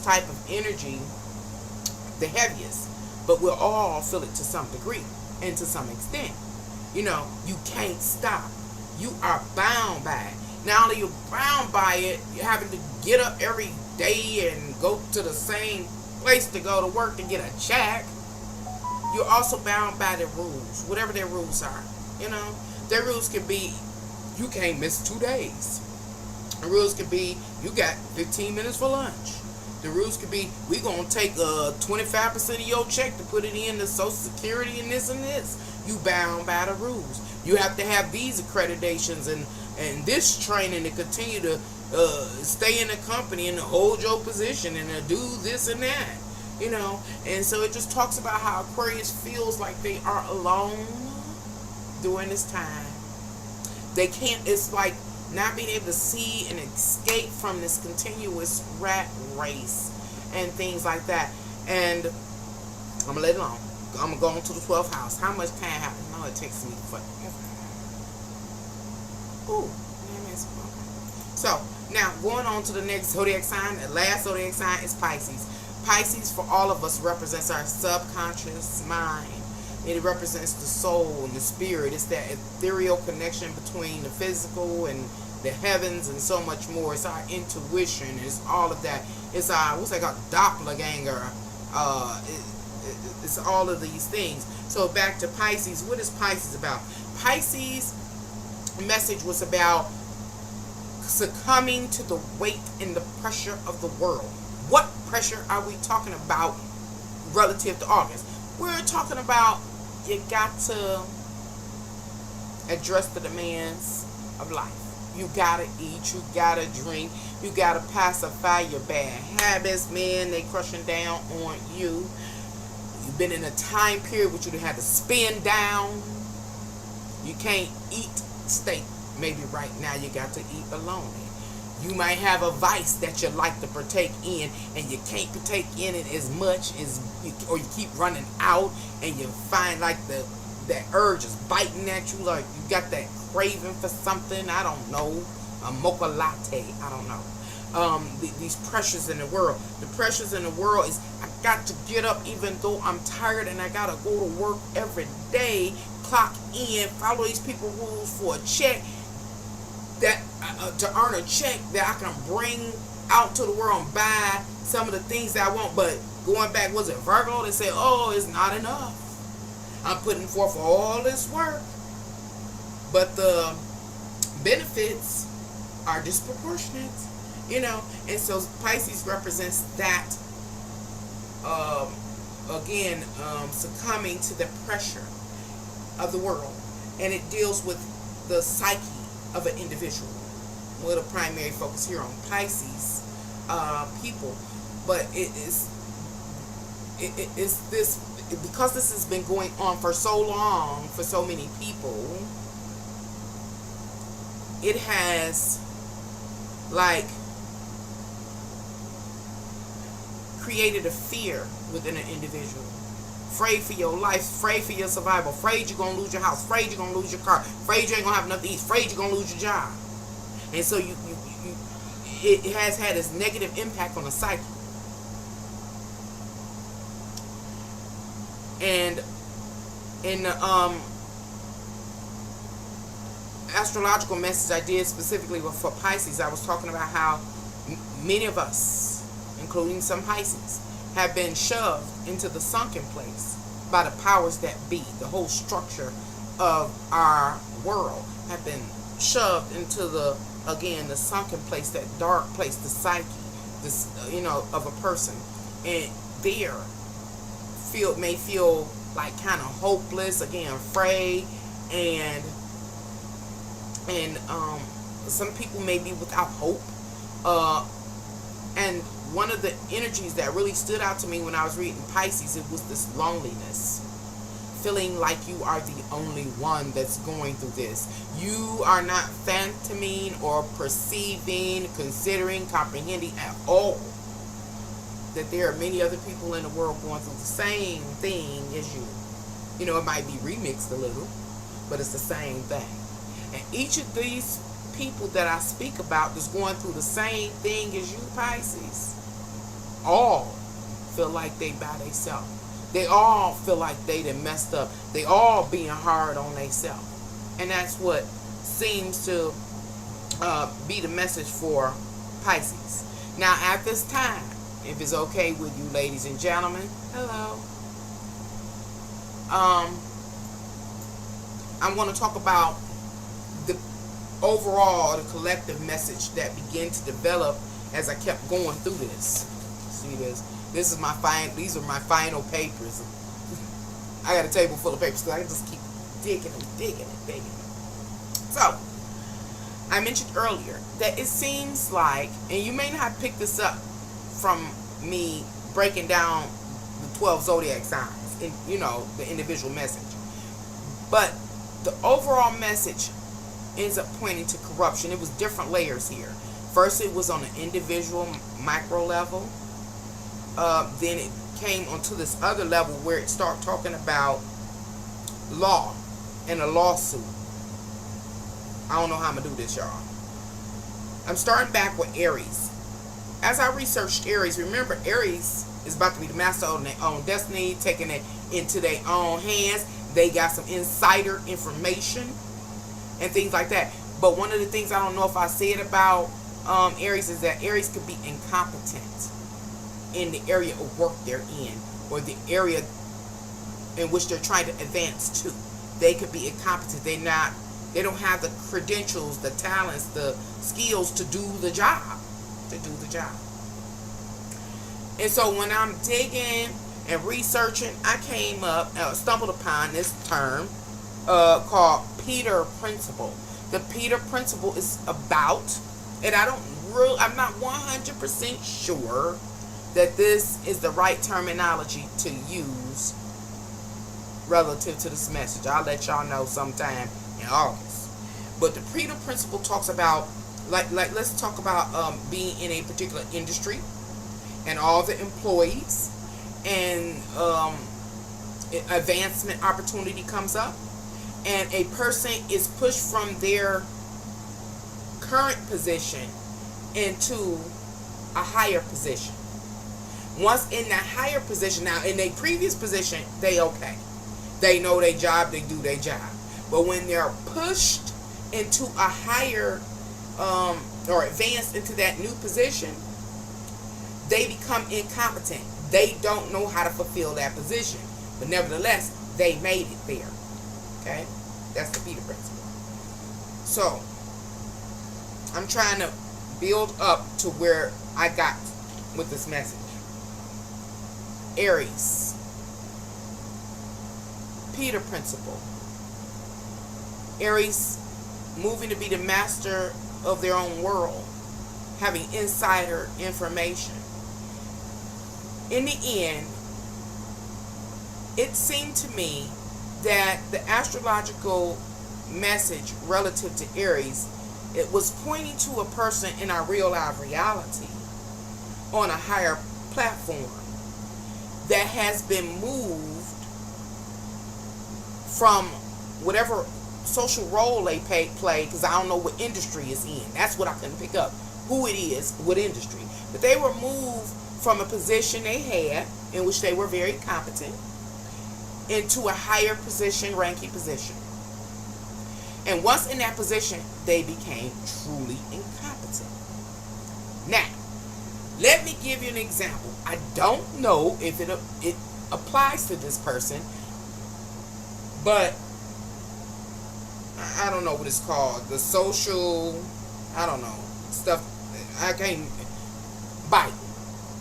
type of energy the heaviest, but we'll all feel it to some degree and to some extent. You know, you can't stop. You are bound by it. Not only you're bound by it, you're having to get up every day and go to the same place to go to work to get a check. You're also bound by their rules, whatever their rules are. You know, their rules can be you can't miss 2 days. The rules could be you got 15 minutes for lunch. The rules could be we're going to take 25% of your check to put it in the Social Security and this and this. You bound by the rules. You have to have these accreditations and this training to continue to stay in the company and to hold your position and to do this and that. You know, and so it just talks about how Aquarius feels like they are alone during this time. They can't, it's like not being able to see and escape from this continuous rat race and things like that. And I'm gonna let it alone. I'm gonna go on to the 12th house. How much time happens? No, it takes me forever. Ooh, So now going on to the next zodiac sign. The last zodiac sign is Pisces. Pisces for all of us represents our subconscious mind. It represents the soul and the spirit. It's that ethereal connection between the physical and the heavens and so much more. It's our intuition. It's all of that. It's our, what's that called, doppelganger. It's all of these things. So back to Pisces. What is Pisces about? Pisces' message was about succumbing to the weight and the pressure of the world. What pressure are we talking about relative to August? We're talking about you got to address the demands of life. You gotta eat, you gotta drink, you gotta pacify your bad habits, man. They crushing down on you. You've been in a time period which you had to spin down. You can't eat steak. Maybe right now you got to eat bologna. You might have a vice that you like to partake in, and you can't partake in it as much as, or you keep running out, and you find like that urge is biting at you, like you got that craving for something. I don't know, a mocha latte. I don't know. These pressures in the world. The pressures in the world is I got to get up even though I'm tired, and I gotta go to work every day, clock in, follow these people rules for a check. That to earn a check that I can bring out to the world and buy some of the things that I want. But going back, was it Virgo? They say, oh, it's not enough. I'm putting forth all this work, but the benefits are disproportionate, you know. And so Pisces represents that, again, succumbing to the pressure of the world. And it deals with the psyche of an individual, with a primary focus here on Pisces people. But it is this, because this has been going on for so long for so many people. It has like created a fear within an individual. Afraid for your life, afraid for your survival, afraid you're going to lose your house, afraid you're going to lose your car, afraid you ain't going to have enough to eat, afraid you're going to lose your job. And so it has had this negative impact on the psyche. And in the astrological message I did specifically for Pisces, I was talking about how many of us, including some Pisces, have been shoved into the sunken place by the powers that be. The whole structure of our world have been shoved into the sunken place, that dark place, the psyche, this of a person, and there may feel like kind of hopeless, again, afraid, and some people may be without hope, and one of the energies that really stood out to me when I was reading Pisces, it was this loneliness. Feeling like you are the only one that's going through this. You are not phantoming or perceiving, considering, comprehending at all that there are many other people in the world going through the same thing as you. You know, it might be remixed a little, but it's the same thing. And each of these people that I speak about that's going through the same thing as you, Pisces, all feel like they by themselves. They all feel like they done messed up. They all being hard on themselves. And that's what seems to be the message for Pisces. Now, at this time, if it's okay with you, ladies and gentlemen, hello. I want to talk about the overall, the collective message that began to develop as I kept going through this. See this? This is my these are my final papers. I got a table full of papers, so I can just keep digging and digging and digging. So, I mentioned earlier that it seems like, and you may not have picked this up from me breaking down the 12 zodiac signs and, the individual message, but the overall message ends up pointing to corruption. It was different layers here. First, it was on an individual micro level. Then it came onto this other level where it started talking about law and a lawsuit. I don't know how I'm going to do this, y'all. I'm starting back with Aries. As I researched Aries, remember Aries is about to be the master of their own destiny, taking it into their own hands. They got some insider information and things like that. But one of the things I don't know if I said about Aries is that Aries could be incompetent in the area of work they're in, or the area in which they're trying to advance to. They could be incompetent. They don't have the credentials, the talents, the skills to do the job. And so when I'm digging and researching, I stumbled upon this term called Peter Principle. The Peter Principle is about, and I'm not 100% sure that this is the right terminology to use relative to this message. I'll let y'all know sometime in August. But the Peter Principle talks about, let's talk about being in a particular industry and all the employees, and advancement opportunity comes up, and a person is pushed from their current position into a higher position. Once in that higher position, now in their previous position, they okay. They know their job, they do their job. But when they're pushed into a higher or advanced into that new position, they become incompetent. They don't know how to fulfill that position. But nevertheless, they made it there. Okay? That's the Peter Principle. So, I'm trying to build up to where I got with this message. Aries. Peter Principle. Aries moving to be the master of their own world, having insider information. In the end, it seemed to me that the astrological message relative to Aries, it was pointing to a person in our real life reality on a higher platform that has been moved from whatever social role they play, because I don't know what industry is in. That's what I couldn't pick up, who it is, what industry. But they were moved from a position they had, in which they were very competent, into a higher position, ranking position. And once in that position, they became truly incompetent. Now, let me give you an example. I don't know if it applies to this person, but I don't know what it's called. The social, I don't know, stuff. I can't, Biden,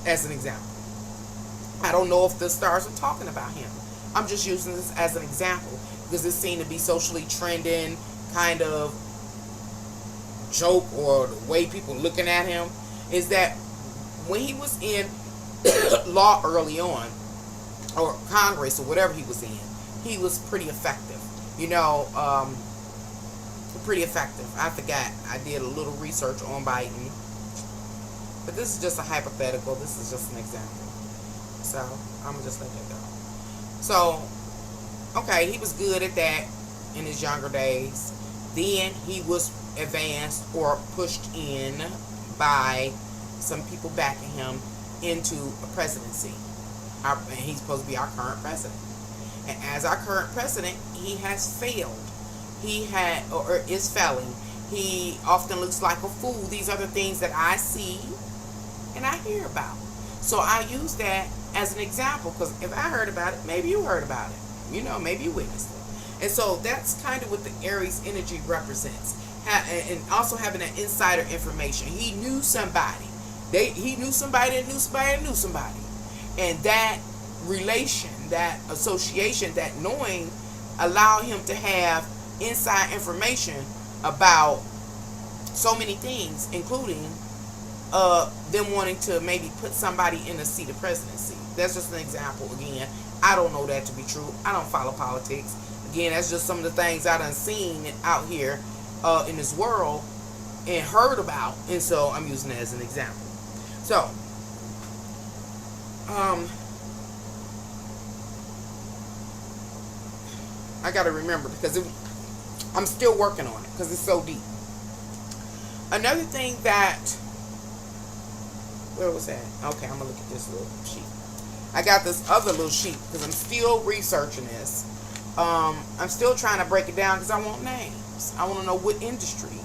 as an example. I don't know if the stars are talking about him. I'm just using this as an example because it seemed to be socially trending kind of joke, or the way people looking at him is that when he was in law early on, or Congress, or whatever he was in, he was pretty effective. Pretty effective. I forgot. I did a little research on Biden. But this is just a hypothetical. This is just an example. So, I'm going to just let that go. So, okay, he was good at that in his younger days. Then he was advanced or pushed in by some people backing him into a presidency. And he's supposed to be our current president. And as our current president, he has failed. He had, or is failing. He often looks like a fool. These are the things that I see and I hear about. So I use that as an example, because if I heard about it, maybe you heard about it. Maybe you witnessed it. And so that's kind of what the Aries energy represents. And also having that insider information. He knew somebody. He knew somebody that knew somebody that knew somebody. And that relation, that association, that knowing allowed him to have inside information about so many things, including them wanting to maybe put somebody in the seat of presidency. That's just an example. Again, I don't know that to be true. I don't follow politics. Again, that's just some of the things I done seen out here in this world and heard about, and so I'm using it as an example. So, I gotta remember, because I'm still working on it because it's so deep. Another thing that, where was that? Okay, I'm gonna look at this little sheet. I got this other little sheet because I'm still researching this. I'm still trying to break it down because I want names. I want to know what industry.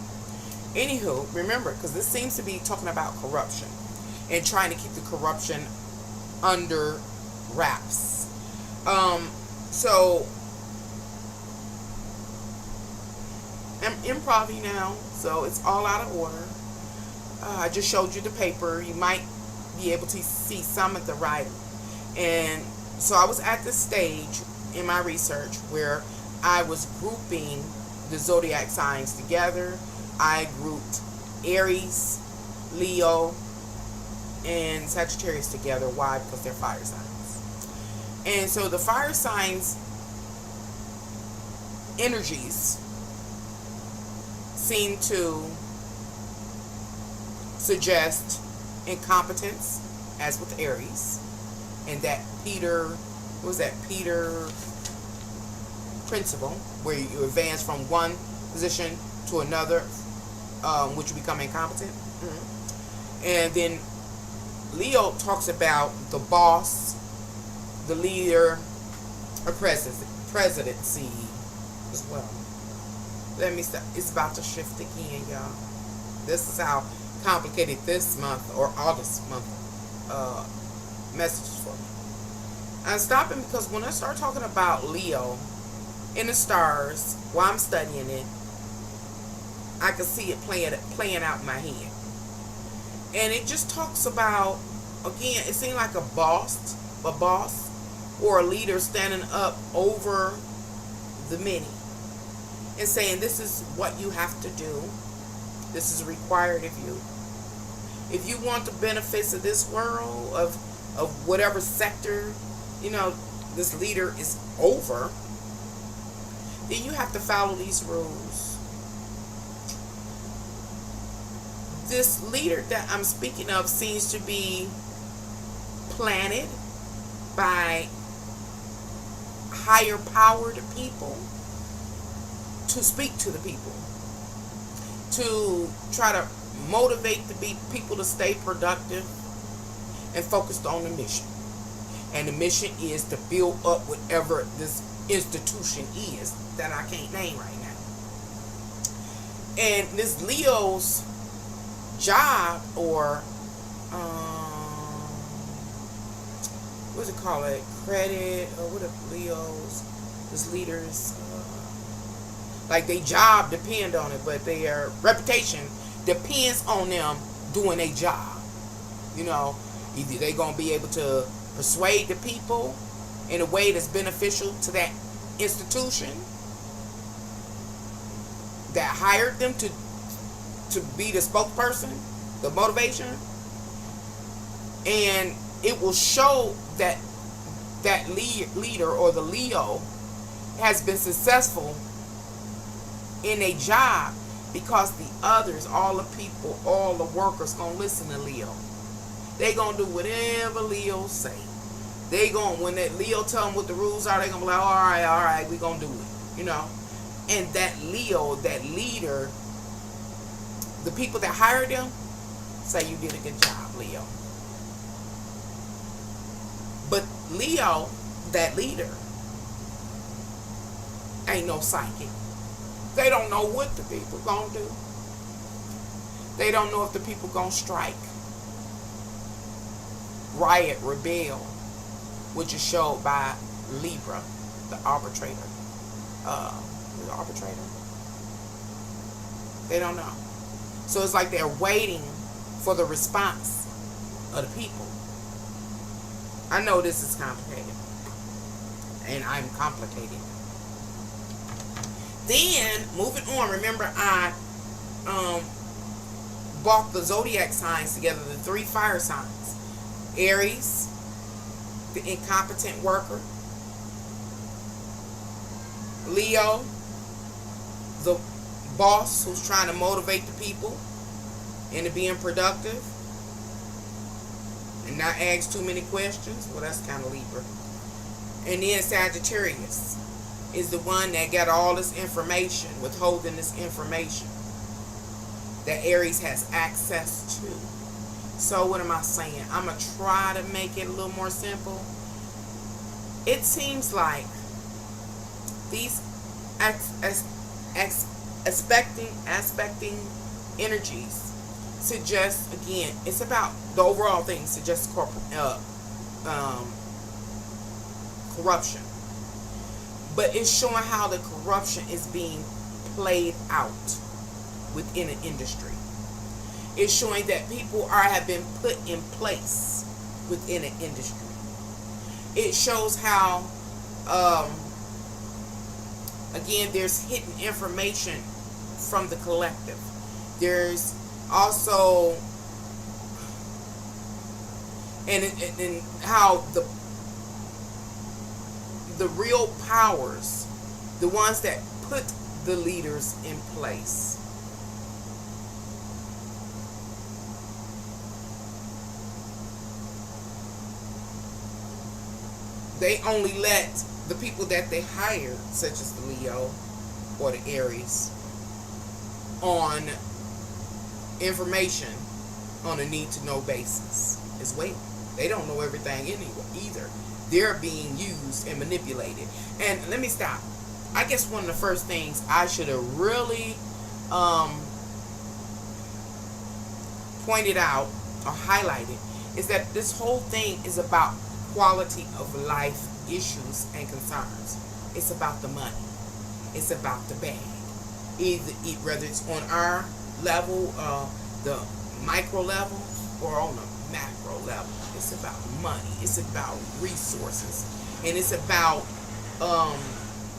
Anywho, remember, because this seems to be talking about corruption and trying to keep the corruption under wraps. So I'm improv now, so it's all out of order. I just showed you the paper. You might be able to see some of the writing. And so I was at this stage in my research where I was grouping the zodiac signs together. I grouped Aries, Leo, and Sagittarius together. Why? Because they're fire signs. And so the fire signs energies seem to suggest incompetence, as with Aries, and that Peter principle, where you advance from one position to another, which you become incompetent. And then Leo talks about the boss, the leader, or presidency as well. Let me stop. It's about to shift again, y'all. This is how complicated this month or August month messages for me. I'm stopping because when I start talking about Leo in the stars while I'm studying it, I can see it playing out in my head. And it just talks about, again, it seems like a boss or a leader standing up over the many and saying, this is what you have to do. This is required of you. If you want the benefits of this world, of whatever sector, this leader is over, then you have to follow these rules. This leader that I'm speaking of seems to be planted by higher powered people to speak to the people, to try to motivate the people to stay productive and focused on the mission. And the mission is to build up whatever this institution is that I can't name right now. And this Leo's job, or what's it called, credit, or what are Leo's, this leaders, like their job depend on it, but their reputation depends on them doing a job. Either they're going to be able to persuade the people in a way that's beneficial to that institution that hired them to be the spokesperson, the motivation, and it will show that that leader or the Leo has been successful in a job because the others, all the people, all the workers gonna listen to Leo. They gonna do whatever Leo say. They gonna, when that Leo tell them what the rules are, they gonna be like, all right, we gonna do it, And that Leo, that leader, the people that hired them say, you did a good job, Leo. But Leo, that leader, ain't no psychic. They don't know what the people gonna do. They don't know if the people gonna strike, riot, rebel, which is showed by Libra, the arbitrator. The arbitrator. They don't know. So it's like they're waiting for the response of the people. I know this is complicated, and I'm complicated. Then, moving on, remember I brought the zodiac signs together, the 3 fire signs. Aries, the incompetent worker. Leo, the boss who's trying to motivate the people into being productive and not ask too many questions. Well, that's kind of Libra. And then Sagittarius is the one that got all this information, withholding this information. that Aries has access to. So what am I saying? I'm going to try to make it a little more simple. It seems like these aspecting energies suggest, again, it's about the overall thing, suggests corruption. But it's showing how the corruption is being played out within an industry. It's showing that people have been put in place within an industry. It shows how, again, there's hidden information from the collective. There's also, and how the real powers, the ones that put the leaders in place, they only let the people that they hired, such as the Leo or the Aries, on information on a need-to-know basis as well. They don't know everything anyway either. They're being used and manipulated. And let me stop. I guess one of the first things I should have really pointed out or highlighted is that this whole thing is about quality of life issues and concerns. It's about the money. It's about the bag. Whether it's on our level, the micro level, or on the macro level. It's about money. It's about resources. And it's about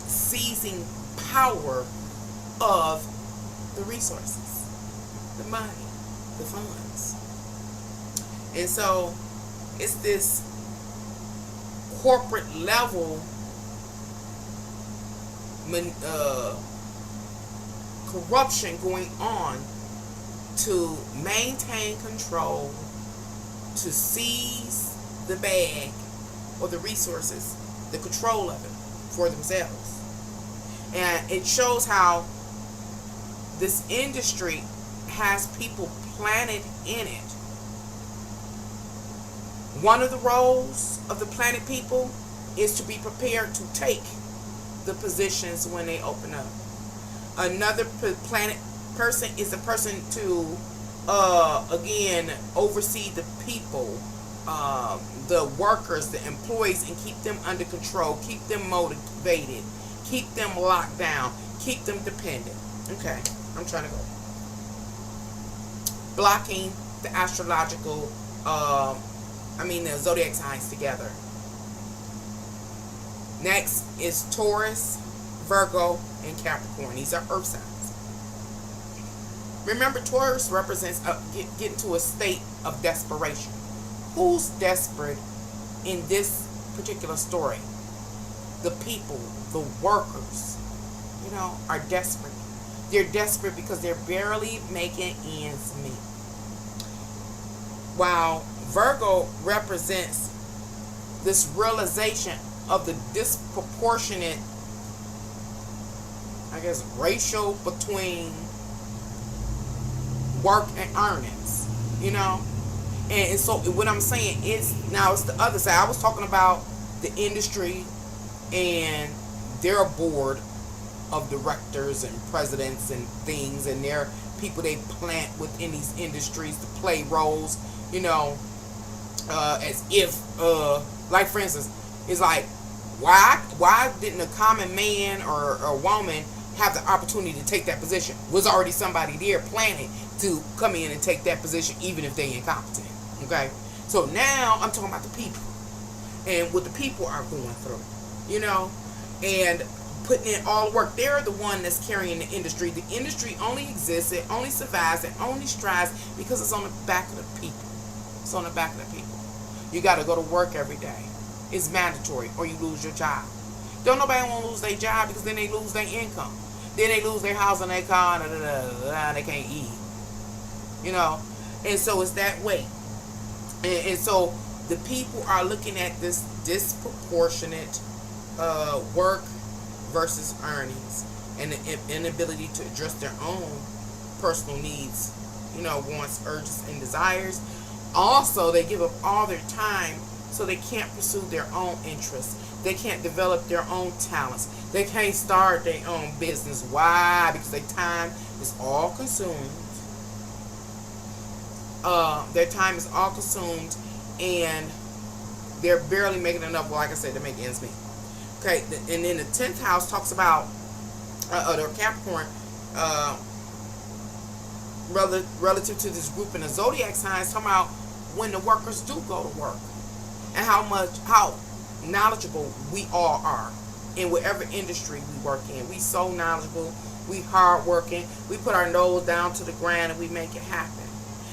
seizing power of the resources, the money, the funds. And so it's this corporate level corruption going on to maintain control, to seize the bag or the resources, the control of it for themselves. And it shows how this industry has people planted in it. One of the roles of the planet people is to be prepared to take the positions when they open up. Another planet person is a person to again oversee the people, the workers, the employees, and keep them under control, keep them motivated, keep them locked down, keep them dependent. Okay, I'm trying to go. Blocking the astrological the zodiac signs together. Next is Taurus, Virgo, and Capricorn. These are earth signs. Remember, Taurus represents getting to a state of desperation. Who's desperate in this particular story? The people, the workers, are desperate. They're desperate because they're barely making ends meet. While Virgo represents this realization of the disproportionate, ratio between work and earnings, and so what I'm saying is, now it's the other side. I was talking about the industry and their board of directors and presidents and things, and their people they plant within these industries to play roles, as if, like for instance, it's like, why didn't a common man or a woman have the opportunity to take that position? Was already somebody there planning to come in and take that position, even if they incompetent. Okay, so now I'm talking about the people and what the people are going through, and putting in all the work. They're the one that's carrying the industry. The industry only exists, it only survives, it only strives because it's on the back of the people. It's on the back of the people. You got to go to work every day. It's mandatory, or you lose your job. Don't nobody want to lose their job, because then they lose their income. Then they lose their house and their car, and they can't eat. And so it's that way. And so the people are looking at this disproportionate work versus earnings, and the inability to address their own personal needs, wants, urges, and desires. Also, they give up all their time, so they can't pursue their own interests. They can't develop their own talents. They can't start their own business. Why? Because their time is all consumed. Their time is all consumed, and they're barely making enough, well, like I said, to make ends meet. Okay, and then the 10th house talks about, or Capricorn, relative to this group in the zodiac signs, talking about when the workers do go to work, and how knowledgeable we all are in whatever industry we work in. We so knowledgeable, we hardworking, we put our nose down to the ground and we make it happen.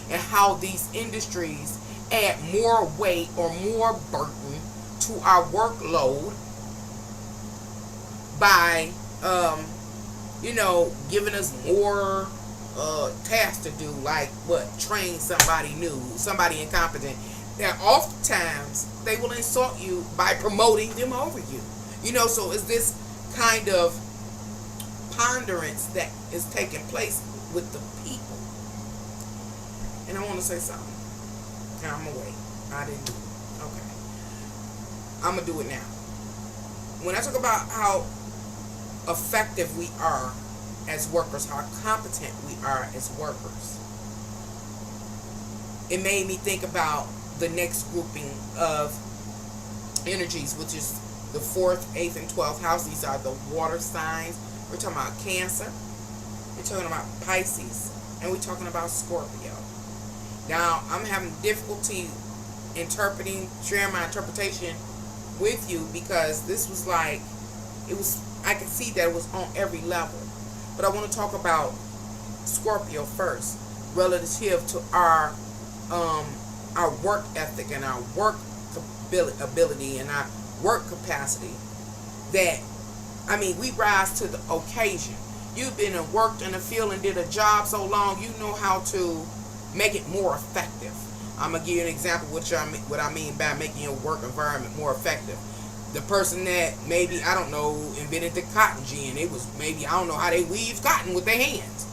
And how these industries add more weight or more burden to our workload by giving us more tasks to do, like train somebody new, somebody incompetent. That oftentimes they will insult you by promoting them over you. So it's this kind of ponderance that is taking place with the people. And I want to say something. Now I'm gonna wait. I didn't do it. Okay. I'm gonna do it now. When I talk about how effective we are as workers, how competent we are as workers, it made me think about the next grouping of energies, which is the 4th, 8th, and 12th house. These are the water signs. We're talking about Cancer, we're talking about Pisces, and we're talking about Scorpio. Now, I'm having difficulty sharing my interpretation with you, because this was I could see that it was on every level. But I want to talk about Scorpio first, relative to our work ethic and our work ability and our work capacity. We rise to the occasion. You've been and worked in the field and did a job so long, you know how to make it more effective. I'm going to give you an example of what I mean by making your work environment more effective. The person that maybe, invented the cotton gin, it was maybe, I don't know how they weave cotton with their hands.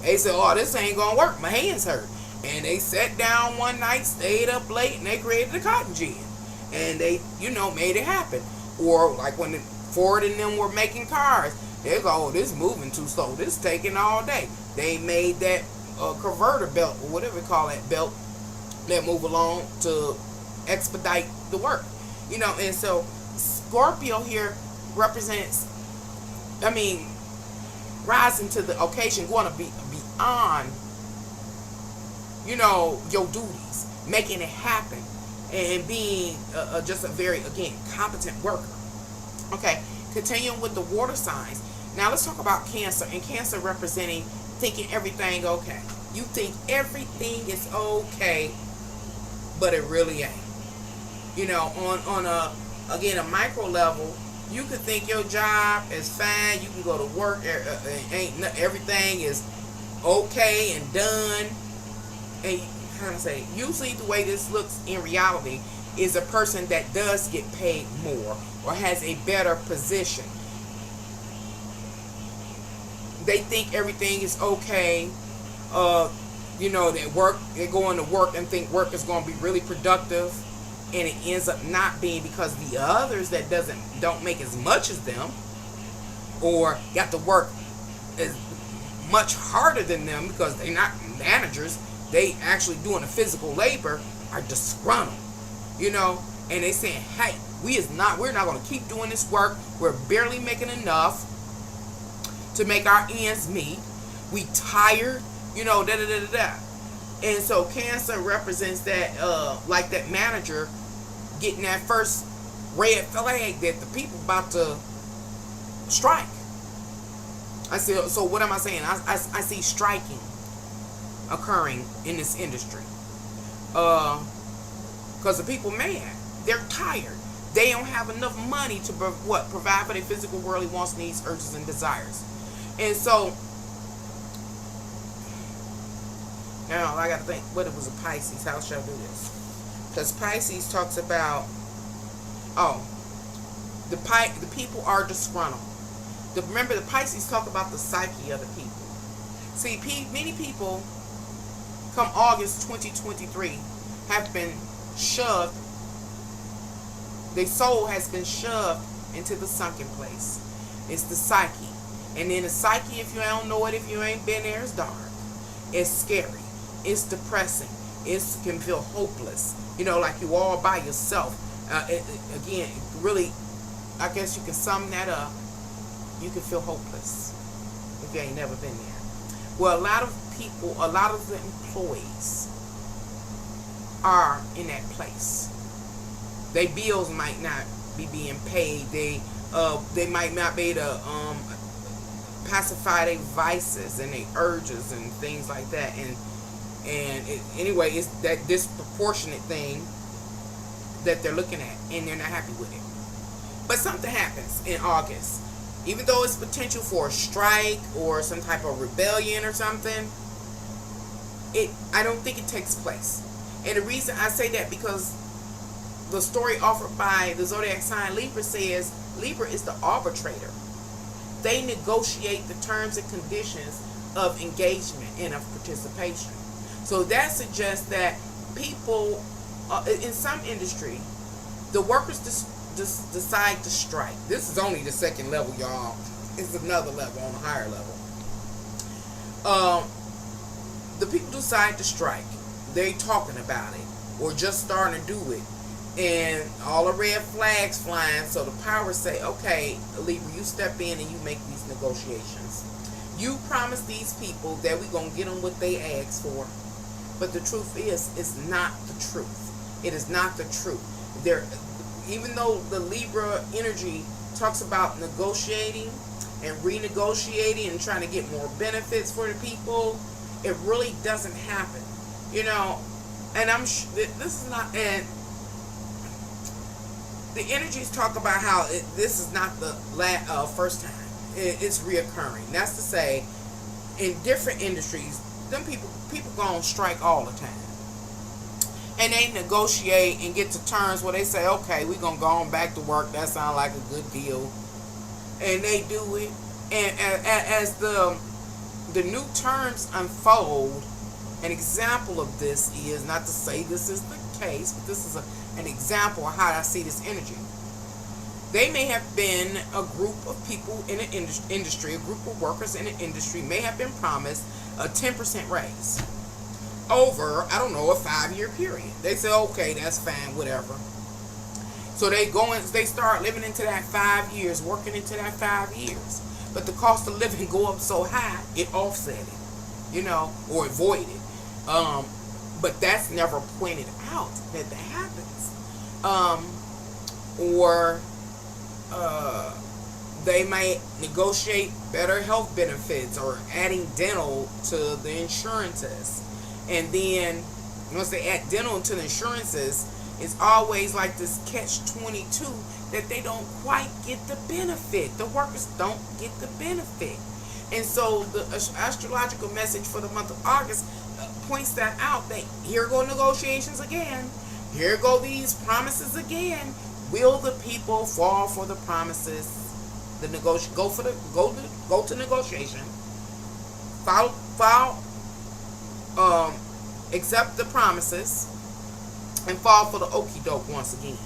They said, oh, this ain't going to work, my hands hurt. And they sat down one night, stayed up late, and they created the cotton gin. And they, made it happen. Or like when Ford and them were making cars, they go, oh, this is moving too slow. This is taking all day. They made that converter belt, or whatever we call that belt, that move along to expedite the work. And so Scorpio here represents, rising to the occasion, going to be beyond, your duties, making it happen, and being just a very, again, competent worker. Okay, continuing with the water signs. Now let's talk about Cancer, and Cancer representing thinking everything okay. You think everything is okay, but it really ain't. On a micro level, you could think your job is fine. You can go to work. Everything is okay and done. And usually the way this looks in reality is a person that does get paid more or has a better position. They think everything is okay. They're going to work and think work is going to be really productive, and it ends up not being, because the others that don't make as much as them, or got to work as much harder than them because they're not managers, they actually doing the physical labor, are disgruntled, and they saying, hey, we're not going to keep doing this work. We're barely making enough to make our ends meet. We tired, And so Cancer represents that, like that manager getting that first red flag that the people about to strike. I see. So what am I saying? I see striking occurring in this industry. Because the people mad. They're tired. They don't have enough money to provide for their physical, worldly wants, needs, urges, and desires. And so now I got to think, what it was a Pisces. How shall I do this? Because Pisces talks about, the people are disgruntled. Remember, the Pisces talk about the psyche of the people. See, many people come August 2023 have been shoved, their soul has been shoved into the sunken place. It's the psyche. And in the psyche, if you don't know it, if you ain't been there, it's dark. It's scary. It's depressing. It can feel hopeless. You know, like you all by yourself. Again, really, I guess you can sum that up. You can feel hopeless if you ain't never been there. Well, a lot of people, a lot of the employees are in that place. Their bills might not be being paid. They might not be able to pacify their vices and their urges and things like that. Anyway, it's that disproportionate thing that they're looking at, and they're not happy with it. But something happens in August. Even though it's potential for a strike or some type of rebellion or something, I don't think it takes place. And the reason I say that, because the story offered by the zodiac sign Libra says Libra is the arbitrator. They negotiate the terms and conditions of engagement and of participation. So that suggests that people in some industry, the workers decide to strike. This is only the second level, y'all. It's another level, on a higher level. The people decide to strike. They talking about it, or just starting to do it, and all the red flags flying. So the powers say, okay, Libra, you step in and you make these negotiations. You promise these people that we're going to get them what they ask for. But the truth is, it's not the truth. It is not the truth. Even though the Libra energy talks about negotiating and renegotiating and trying to get more benefits for the people, it really doesn't happen. You know, and this is not, and the energies talk about how this is not the first time. It's reoccurring. That's to say, in different industries, them people go on strike all the time. And they negotiate and get to terms where they say, okay, we're going to go on back to work. That sounds like a good deal. And they do it. And as the new terms unfold, an example of this is, not to say this is the case, but this is an example of how I see this energy. They may have been a group of people in an industry, a group of workers in an industry may have been promised a 10% raise over, I don't know, a 5-year period. They say, okay, that's fine, whatever. So they start living into that 5 years, working into that 5 years. But the cost of living go up so high, it offset it, you know, or avoid it. But that's never pointed out that happens. They might negotiate better health benefits or adding dental to the insurances. And then once they add dental to the insurances, it's always like this catch-22 that they don't quite get the benefit. The workers don't get the benefit. And so the astrological message for the month of August points that out, that here go negotiations again. Here go these promises again. Will the people fall for the promises? Go to negotiation. Accept the promises and fall for the okie doke once again.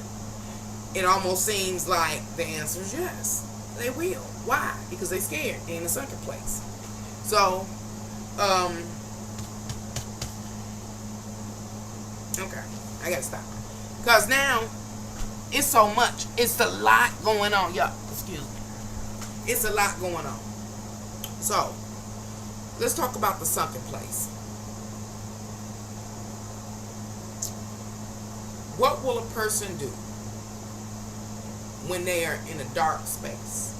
It almost seems like the answer is yes. They will. Why? Because they're scared. They're in a sunken place. So, okay, I gotta stop. Because now, it's so much. It's a lot going on. Y'all, excuse me. It's a lot going on. So, let's talk about the sunken place. What will a person do when they are in a dark space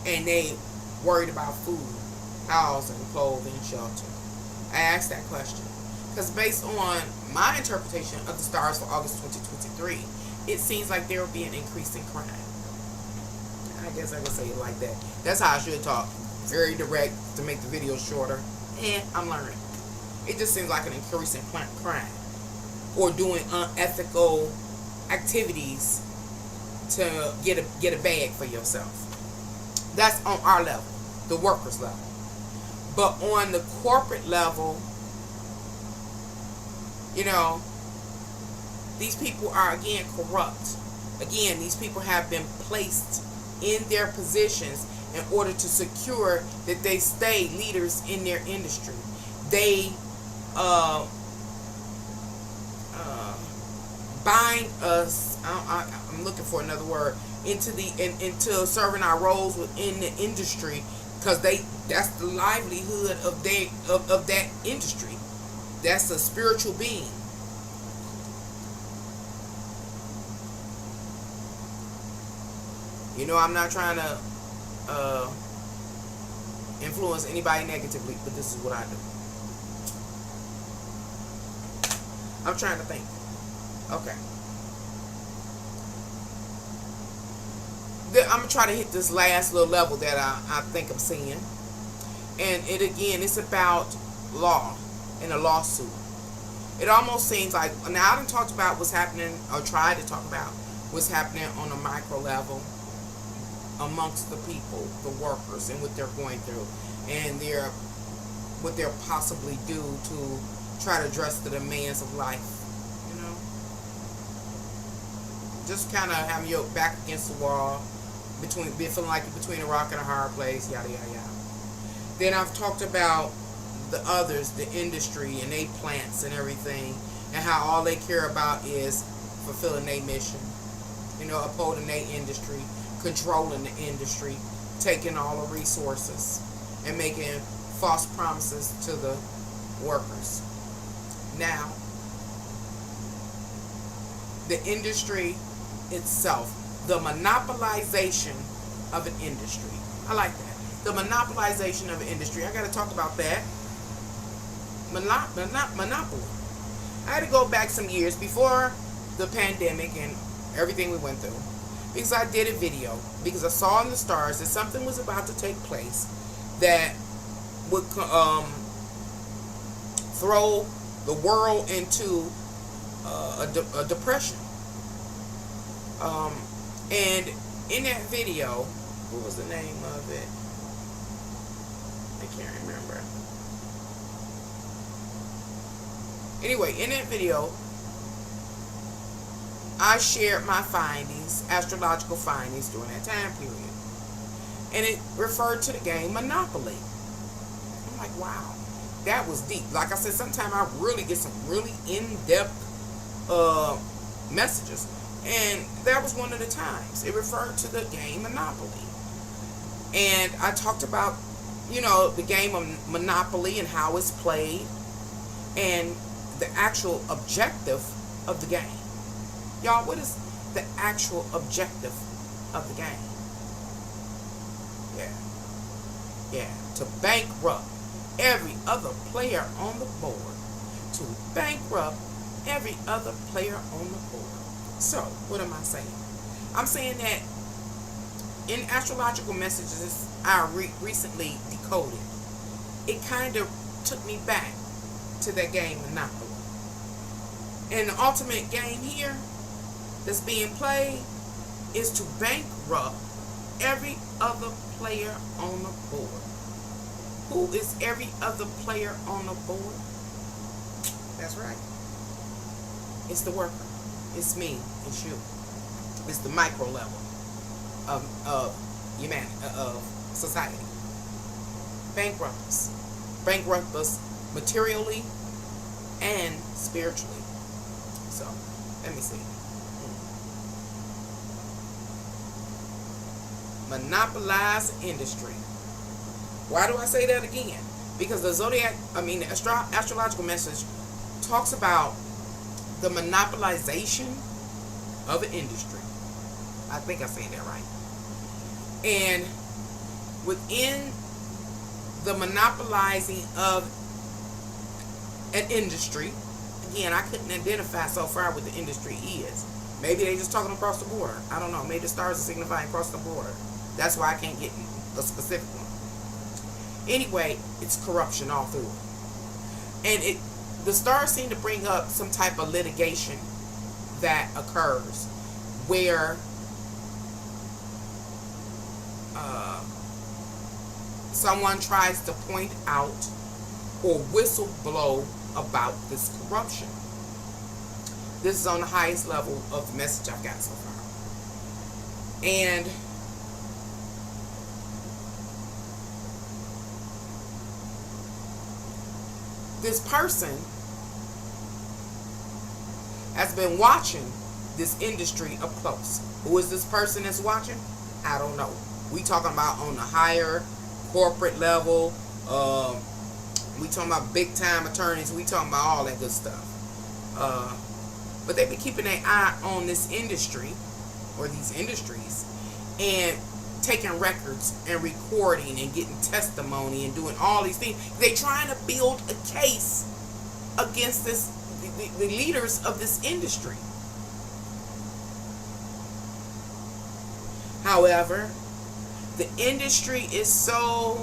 and they worried about food, housing, clothing, shelter? I asked that question because based on my interpretation of the stars for August 2023, it seems like there will be an increase in crime. I guess I can say it like that. That's how I should talk. Very direct to make the video shorter. And I'm learning. It just seems like an increase in crime. Or doing unethical activities to get a bag for yourself. That's on our level, the workers level. But on the corporate level, you know, these people are, again, corrupt. Again, these people have been placed in their positions in order to secure that they stay leaders in their industry. They bind us, I'm looking for another word, into serving our roles within the industry, because that's the livelihood of that industry. That's a spiritual being. You know, I'm not trying to influence anybody negatively, but this is what I do. I'm trying to think. Okay. I'm going to try to hit this last little level that I think I'm seeing. And it's about law and a lawsuit. It almost seems like, now I done talked about what's happening, or tried to talk about what's happening on a micro level amongst the people, the workers, and what they're going through, and what they're possibly do to try to address the demands of life. You know, just kind of having your back against the wall, feeling like you're between a rock and a hard place, yada yada yada. Then I've talked about the others, the industry and they plants and everything, and how all they care about is fulfilling their mission. You know, upholding their industry, controlling the industry, taking all the resources, and making false promises to the workers. Now, the industry itself, the monopolization of an industry. I like that. The monopolization of an industry. I got to talk about that. Monopoly. I had to go back some years before the pandemic and everything we went through, because I did a video, because I saw in the stars that something was about to take place that would throw the world into a depression. And in that video, what was the name of it? I can't remember. Anyway, in that video, I shared my findings, astrological findings, during that time period. And it referred to the game Monopoly. I'm like, wow, that was deep. Like I said, sometimes I really get some really in-depth messages. And that was one of the times. It referred to the game Monopoly. And I talked about, you know, the game of Monopoly and how it's played, and the actual objective of the game. Y'all, what is the actual objective of the game? Yeah. To bankrupt every other player on the board. To bankrupt every other player on the board. So, what am I saying? I'm saying that in astrological messages I recently decoded, it kind of took me back to that game Monopoly. And the ultimate game here that's being played is to bankrupt every other player on the board. Who is every other player on the board? That's right. It's the worker. It's me. It's you. It's the micro level of humanity, of society. Bankrupt us. Bankrupt us materially and spiritually. So, let me see. Monopolize industry. Why do I say that again? Because the zodiac, the astrological message talks about the monopolization of an industry. I think I said that right. And within the monopolizing of an industry, again, I couldn't identify so far what the industry is. Maybe they're just talking across the border. I don't know. Maybe the stars are signifying across the border. That's why I can't get a specific one. Anyway, it's corruption all through it. And the stars seem to bring up some type of litigation that occurs where someone tries to point out or whistle blow about this corruption. This is on the highest level of the message I've got so far. And this person has been watching this industry up close. Who is this person that's watching? I don't know. We talking about on the higher corporate level. We talking about big time attorneys. We talking about all that good stuff. But they be keeping their eye on this industry or these industries and taking records and recording and getting testimony and doing all these things. They trying to build a case against the leaders of this industry. However, the industry is so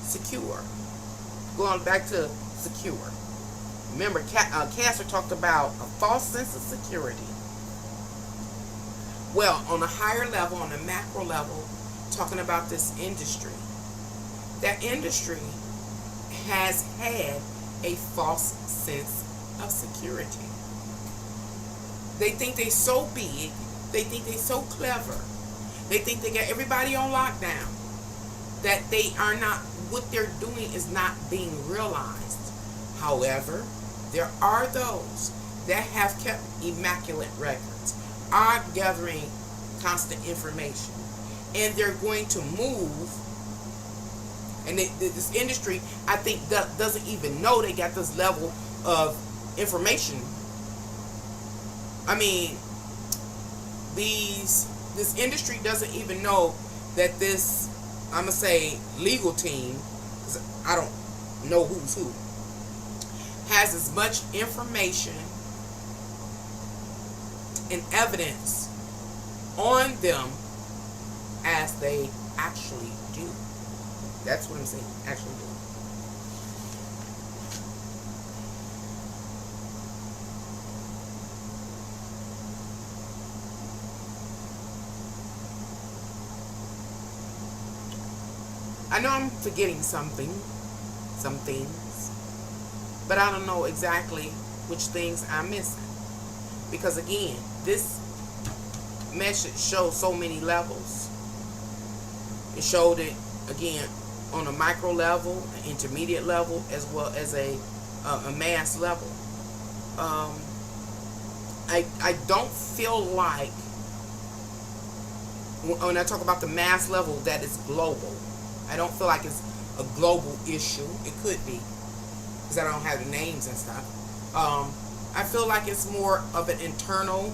secure. Going back to secure. Remember, Cancer talked about a false sense of security. Well, on a higher level, on a macro level, talking about this industry, that industry has had a false sense of security. They think they're so big. They think they're so clever. They think they got everybody on lockdown. That they are not, what they're doing is not being realized. However, there are those that have kept immaculate records, are gathering constant information, and they're going to move. And this industry, I think, doesn't even know they got this level of information. I mean, this industry doesn't even know that this, I'm going to say, legal team, because I don't know who's who, has as much information and evidence on them as they actually do. That's what I'm saying, actually do. I know I'm forgetting some things, but I don't know exactly which things I'm missing. Because again, this message shows so many levels. It showed it, again, on a micro level, an intermediate level, as well as a mass level. I don't feel like, when I talk about the mass level, that it's global. I don't feel like it's a global issue. It could be, because I don't have the names and stuff. I feel like it's more of an internal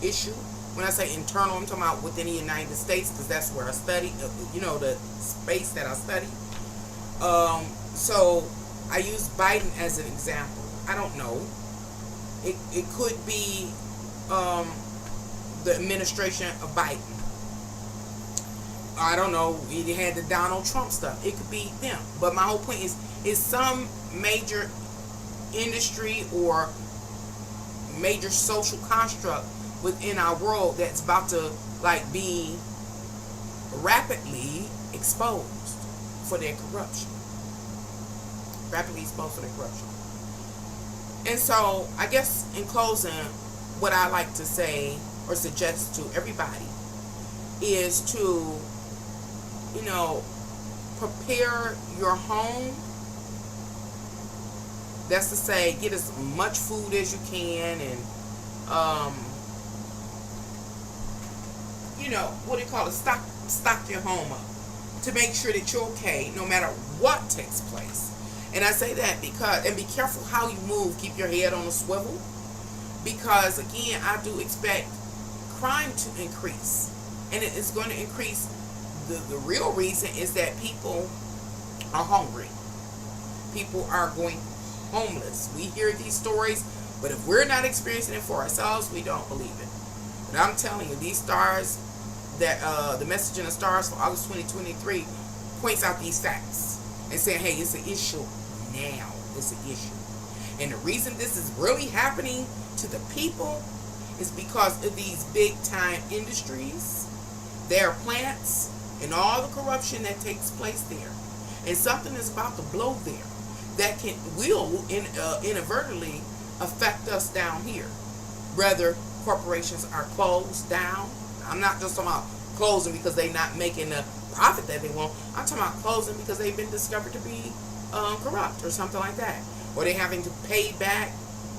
issue. When I say internal, I'm talking about within the United States, because that's where I study, the space that I study. So I use Biden as an example. I don't know. It could be the administration of Biden. I don't know. He had the Donald Trump stuff. It could be them. But my whole point is some major industry or major social construct within our world that's about to be rapidly exposed for their corruption. Rapidly exposed for their corruption. And so I guess in closing, what I like to say or suggest to everybody is to, prepare your home. That's to say, get as much food as you can, and stock your home up to make sure that you're okay no matter what takes place. And I say that because, and be careful how you move, keep your head on a swivel, because again, I do expect crime to increase, and it is going to increase. The real reason is that people are hungry. People are going homeless. We hear these stories, but if we're not experiencing it for ourselves, we don't believe it. But I'm telling you, these stars, that the message in the stars for August 2023 points out these facts and saying, hey, it's an issue now. It's an issue. And the reason this is really happening to the people is because of these big time industries their plants and all the corruption that takes place there. And something is about to blow there that will inadvertently affect us down here. Whether corporations are closed down. I'm not just talking about closing because they're not making the profit that they want. I'm talking about closing because they've been discovered to be corrupt or something like that. Or they having to pay back.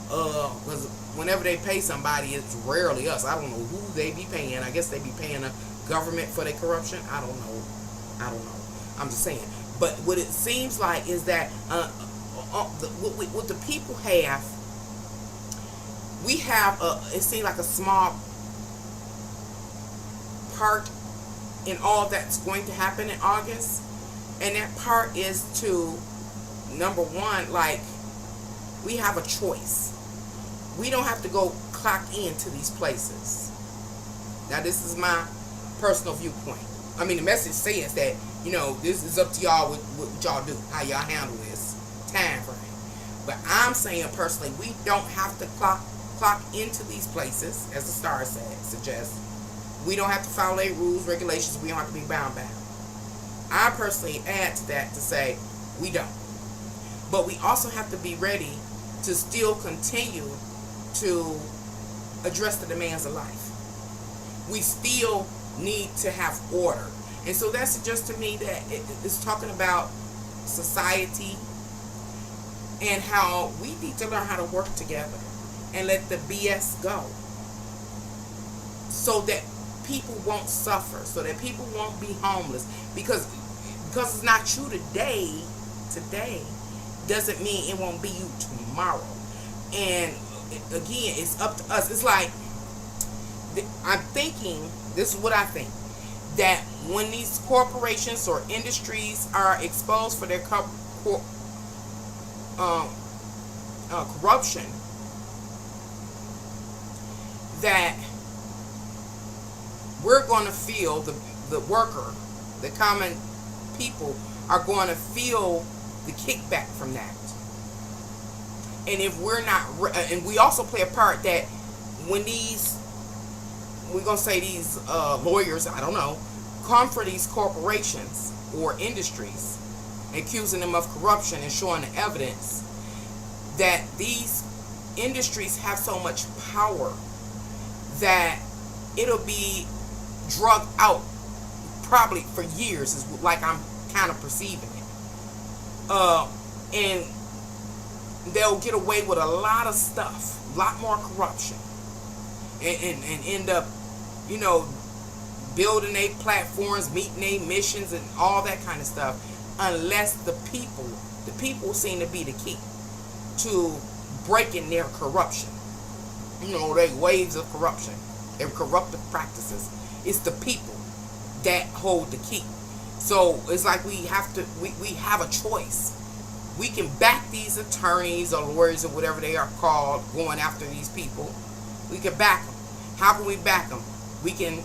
Because whenever they pay somebody, it's rarely us. I don't know who they be paying. I guess they be paying the government for their corruption. I don't know. I'm just saying. But what it seems like is that what the people have, we have it seems like a small part in all that's going to happen in August. And that part is to, number one, like, we have a choice. We don't have to go clock into these places. Now, this is my personal viewpoint. I mean, the message says that, this is up to y'all what y'all do, how y'all handle this time frame. But I'm saying personally, we don't have to clock into these places, as the star suggests. We don't have to follow their rules, regulations. We don't have to be bound by them. I personally add to that to say we don't. But we also have to be ready to still continue to address the demands of life. We still need to have order. And so that suggests to me that it's talking about society and how we need to learn how to work together and let the BS go so that people won't suffer, so that people won't be homeless. Because it's not you today doesn't mean it won't be you tomorrow. And again, it's up to us. It's like, I'm thinking, this is what I think, that when these corporations or industries are exposed for their corruption, that we're going to feel, the worker, the common people are going to feel the kickback from that. And if we're not, and we also play a part that when we're going to say these lawyers, I don't know, come for these corporations or industries, accusing them of corruption and showing the evidence that these industries have so much power that it'll be drugged out probably for years, is like I'm kind of perceiving it. And they'll get away with a lot of stuff, a lot more corruption, and end up, building their platforms, meeting their missions, and all that kind of stuff, unless the people seem to be the key to breaking their corruption. Their waves of corruption, their corruptive practices. It's the people that hold the key. So it's like we have a choice. We can back these attorneys or lawyers or whatever they are called going after these people. We can back them. How can we back them? We can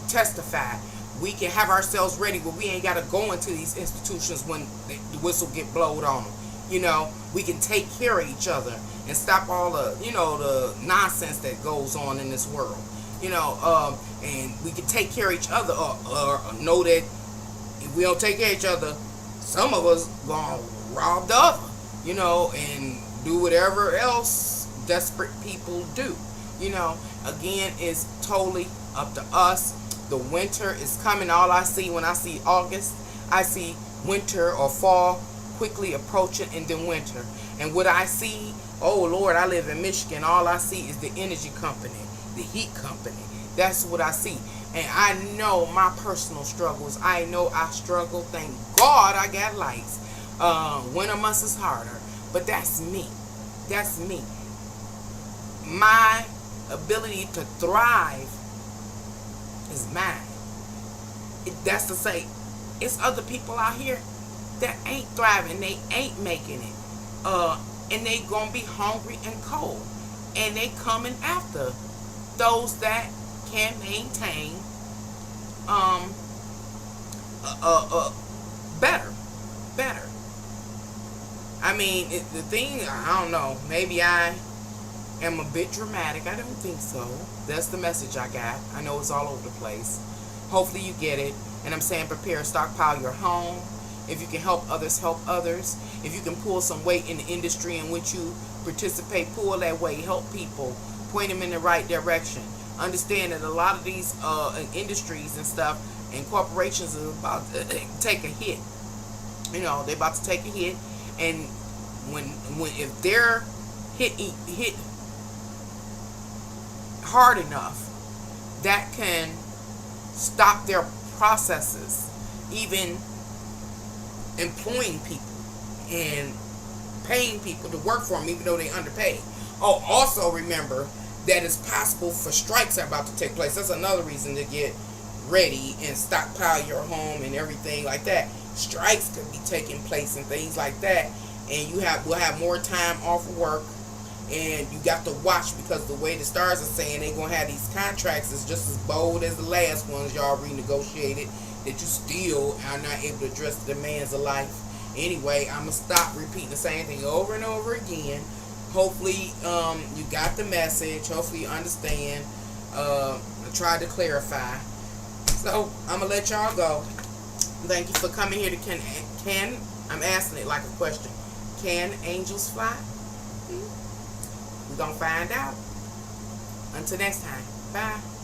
testify. We can have ourselves ready where we ain't got to go into these institutions when the whistle get blowed on them. We can take care of each other and stop all the, the nonsense that goes on in this world. And we can take care of each other or know that if we don't take care of each other, some of us gonna rob the other, and do whatever else desperate people do. Again, it's totally up to us. The winter is coming. All I see when I see August, I see winter or fall quickly approaching, and then winter. And what I see, oh Lord, I live in Michigan. All I see is the energy company, the heat company. That's what I see. And I know my personal struggles. I know I struggle. Thank God I got lights. Winter months is harder. But that's me. That's me. My ability to thrive is mine. That's to say, it's other people out here that ain't thriving. They ain't making it. And they gonna be hungry and cold. And they coming after those that can maintain better. I mean, the thing, I don't know, maybe I am a bit dramatic. I don't think so. That's the message I got. I know it's all over the place. Hopefully you get it. And I'm saying prepare, stockpile your home. If you can help others, help others. If you can pull some weight in the industry in which you participate, pull that weight, help people, point them in the right direction. Understand that a lot of these industries and stuff and corporations are about to take a hit. You know, they're about to take a hit, and when if they're hit hard enough, that can stop their processes, even employing people and paying people to work for them, even though they underpaid. Oh, also remember that it's possible for strikes are about to take place. That's another reason to get ready and stockpile your home and everything like that. Strikes could be taking place and things like that, and will have more time off of work. And you got to watch, because the way the stars are saying they're going to have these contracts is just as bold as the last ones y'all renegotiated, that you still are not able to address the demands of life. Anyway, I'm going to stop repeating the same thing over and over again. Hopefully you got the message. Hopefully you understand. I tried to clarify. So I'm going to let y'all go. Thank you for coming here to can I'm asking it like a question. Can angels fly? We're going to find out. Until next time. Bye.